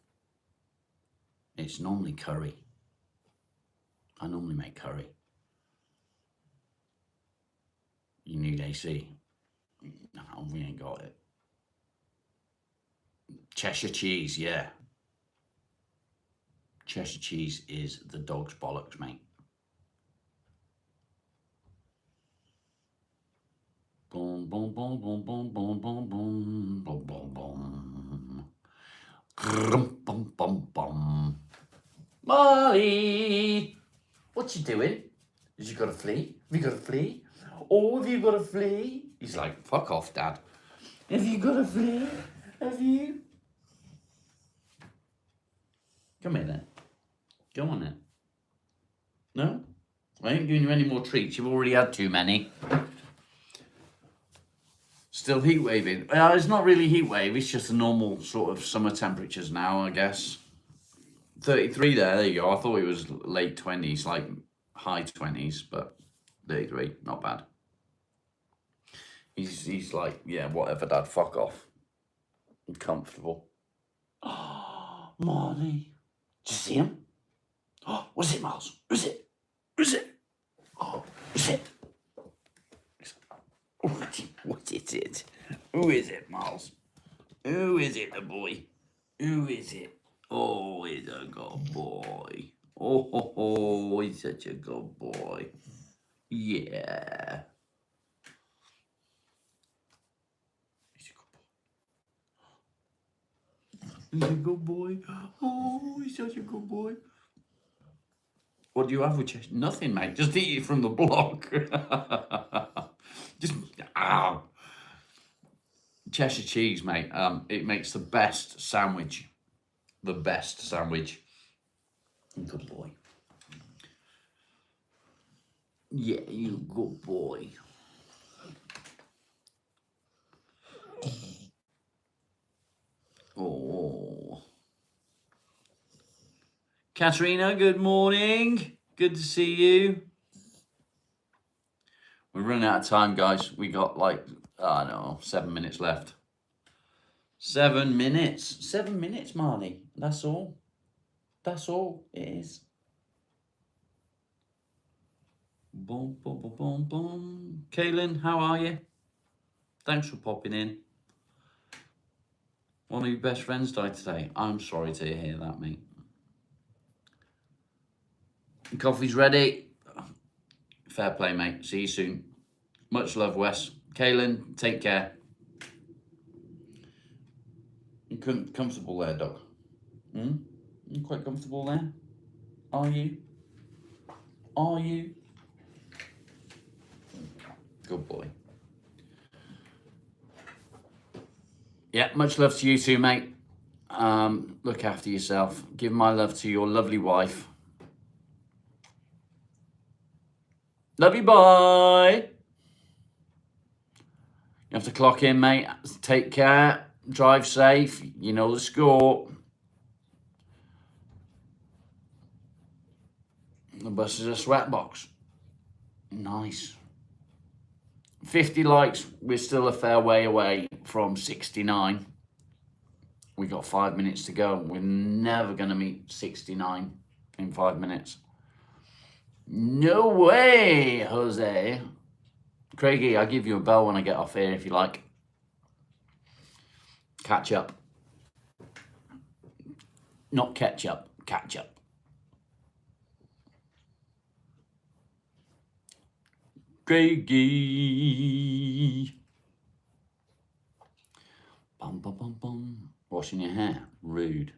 Speaker 1: It's normally curry. I normally make curry. You need AC. No, we ain't got it. Cheshire cheese, yeah. Cheshire cheese is the dog's bollocks, mate. Boom, boom, boom, boom, boom, boom, boom, boom, boom, boom, boom. Boom, boom, boom. Molly! What you doing? Have you got a flea? Have you got a flea? Oh, have you got a flea? He's like, fuck off, Dad. Have you got a flea? Have you? Come here then. Go on then. No? I ain't giving you any more treats. You've already had too many. Still heat waving. It's not really heat wave. It's just a normal sort of summer temperatures now, I guess. 33 there. There you go. I thought it was late 20s, like high 20s, but 33, not bad. He's like, yeah, whatever, Dad. Fuck off. I'm comfortable. Oh, Marley. Did you see him? Oh, what's it, Miles? Who's it? Who's it? Oh, who's it? What is it? Who is it, Miles? Who is it, the boy? Who is it? Oh, he's a good boy. Oh, he's such a good boy. Yeah. He's a good boy. Oh, he's such a good boy. What do you have with Cheshire? Nothing, mate. Just eat it from the block. Just, Cheshire cheese, mate. It makes the best sandwich. The best sandwich. Good boy. Yeah, you good boy. Oh. Katerina, good morning. Good to see you. We're running out of time, guys. We got like, I don't know, 7 minutes left. 7 minutes. 7 minutes, Marnie. That's all. That's all it is. Boom, boom, boom, boom, boom. Kaylin, how are you? Thanks for popping in. One of your best friends died today. I'm sorry to hear that, mate. Coffee's ready. Fair play, mate. See you soon. Much love, Wes. Kaylin, take care. You comfortable there, dog? You quite comfortable there? Are you? Are you? Good boy. Yeah, much love to you too, mate. Look after yourself. Give my love to your lovely wife. Love you, bye. You have to clock in, mate. Take care. Drive safe. You know the score. The bus is a sweatbox. Nice. 50 likes. We're still a fair way away from 69. We got 5 minutes to go. We're never going to meet 69 in 5 minutes. No way, Jose. Craigie, I'll give you a bell when I get off here if you like. Catch up. Not ketchup, catch up. Craigie. Bum, bum, bum, bum. Washing your hair. Rude.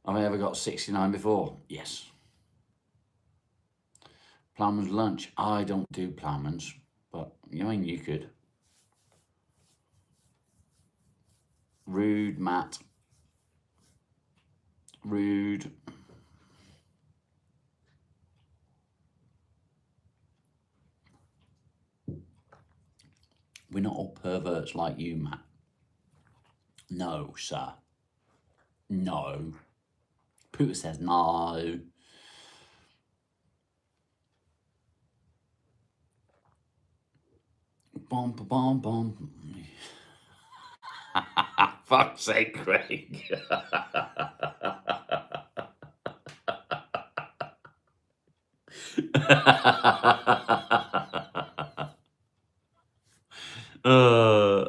Speaker 1: Have I ever got 69 before? Yes. Ploughman's lunch. I don't do Ploughman's, but you mean you could. Rude, Matt. Rude. We're not all perverts like you, Matt. No, sir. No. Pooter says no. Bom, bom, bom. Fuck's sake, Craig. Oh,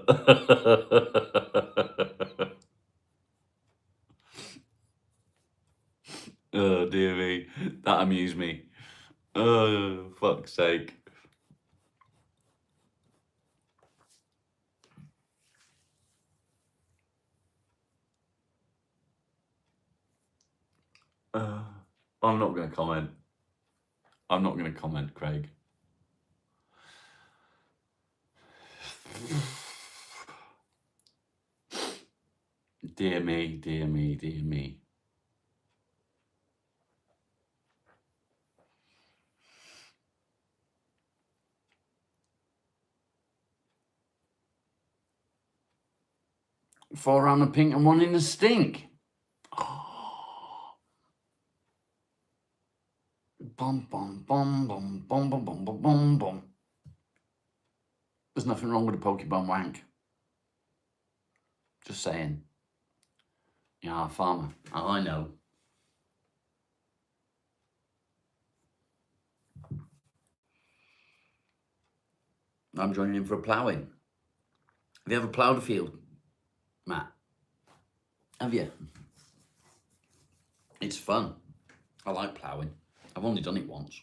Speaker 1: dear me. That amused me. Oh, fuck's sake. I'm not going to comment. I'm not going to comment, Craig. Dear me, dear me, dear me. Four round the pink and one in the stink. Oh. Bum, bum, bum, bum, bum, bum, bum, bum, bum, bum. There's nothing wrong with a Pokeball wank. Just saying. Yeah, farmer. Oh, I know. I'm joining in for a ploughing. Have you ever ploughed a field, Matt? Have you? It's fun. I like ploughing. I've only done it once.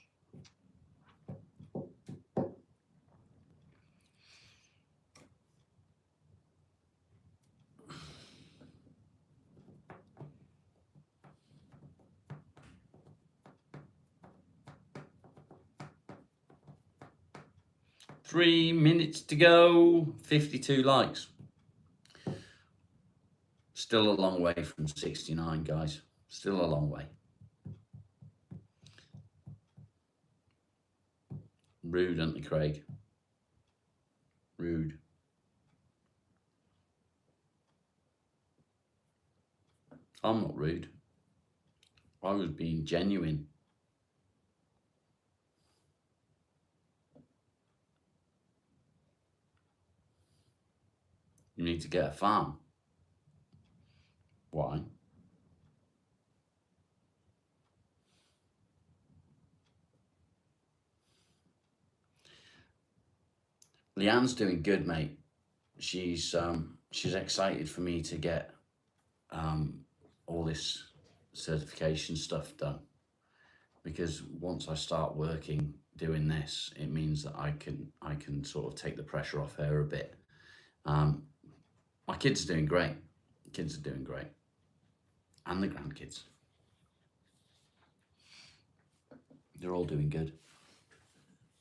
Speaker 1: Three minutes to go. 52 likes. Still a long way from 69, guys. Still a long way. Rude, aren't they, Craig? Rude. I'm not rude. I was being genuine. You need to get a farm. Why? Leanne's doing good, mate. She's excited for me to get all this certification stuff done, because once I start working doing this, it means that I can sort of take the pressure off her a bit. My kids are doing great. Kids are doing great, and the grandkids. They're all doing good.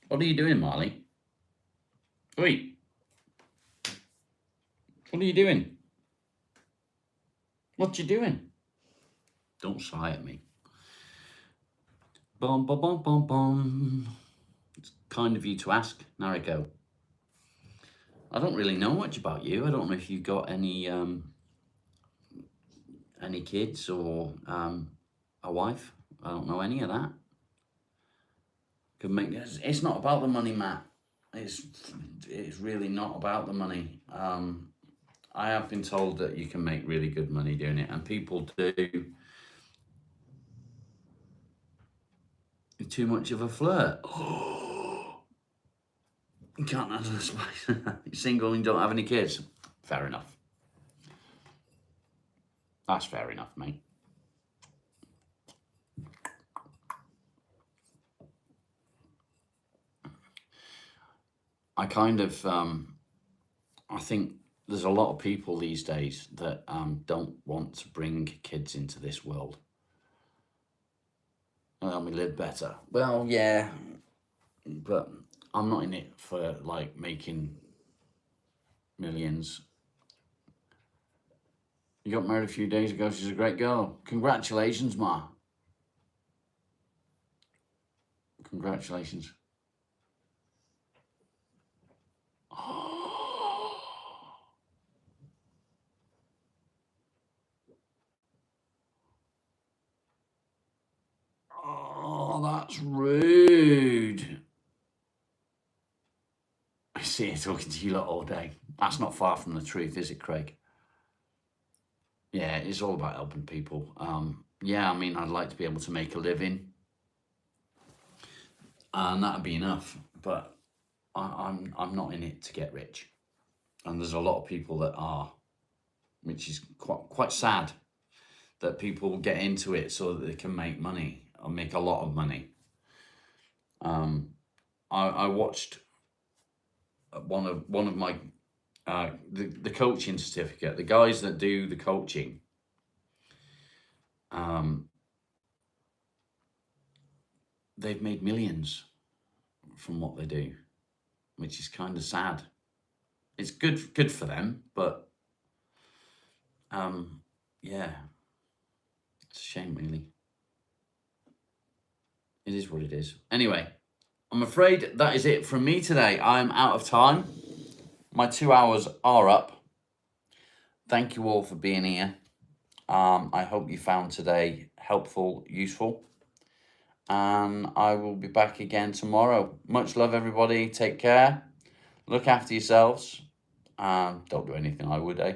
Speaker 1: What are you doing, Marley? Oi. What are you doing? What you doing? Don't sigh at me. Bum, bum, bum, bum, bum. It's kind of you to ask, Nariko. I don't really know much about you. I don't know if you've got any kids or a wife. I don't know any of that. Could make it's not about the money, Matt. It's really not about the money. I have been told that you can make really good money doing it, and people do. You're too much of a flirt. You can't handle a spice. You're single and you don't have any kids. Fair enough. That's fair enough, mate. I kind of, I think there's a lot of people these days that don't want to bring kids into this world. Help me live better. Well, yeah, but I'm not in it for like making millions. You got married a few days ago. She's a great girl. Congratulations, Ma. Congratulations. That's rude. I see it talking to you lot all day. That's not far from the truth, is it, Craig? Yeah, it's all about helping people. Yeah, I mean, I'd like to be able to make a living, and that'd be enough. But I'm not in it to get rich, and there's a lot of people that are, which is quite sad that people get into it so that they can make money or make a lot of money. I watched one of my the coaching certificate. The guys that do the coaching, they've made millions from what they do, which is kind of sad. It's good for them, but yeah, it's a shame, really. It is what it is. Anyway, I'm afraid that is it from me today. I'm out of time. My 2 hours are up. Thank you all for being here. I hope you found today helpful, useful. And I will be back again tomorrow. Much love, everybody. Take care. Look after yourselves. Don't do anything I would, eh?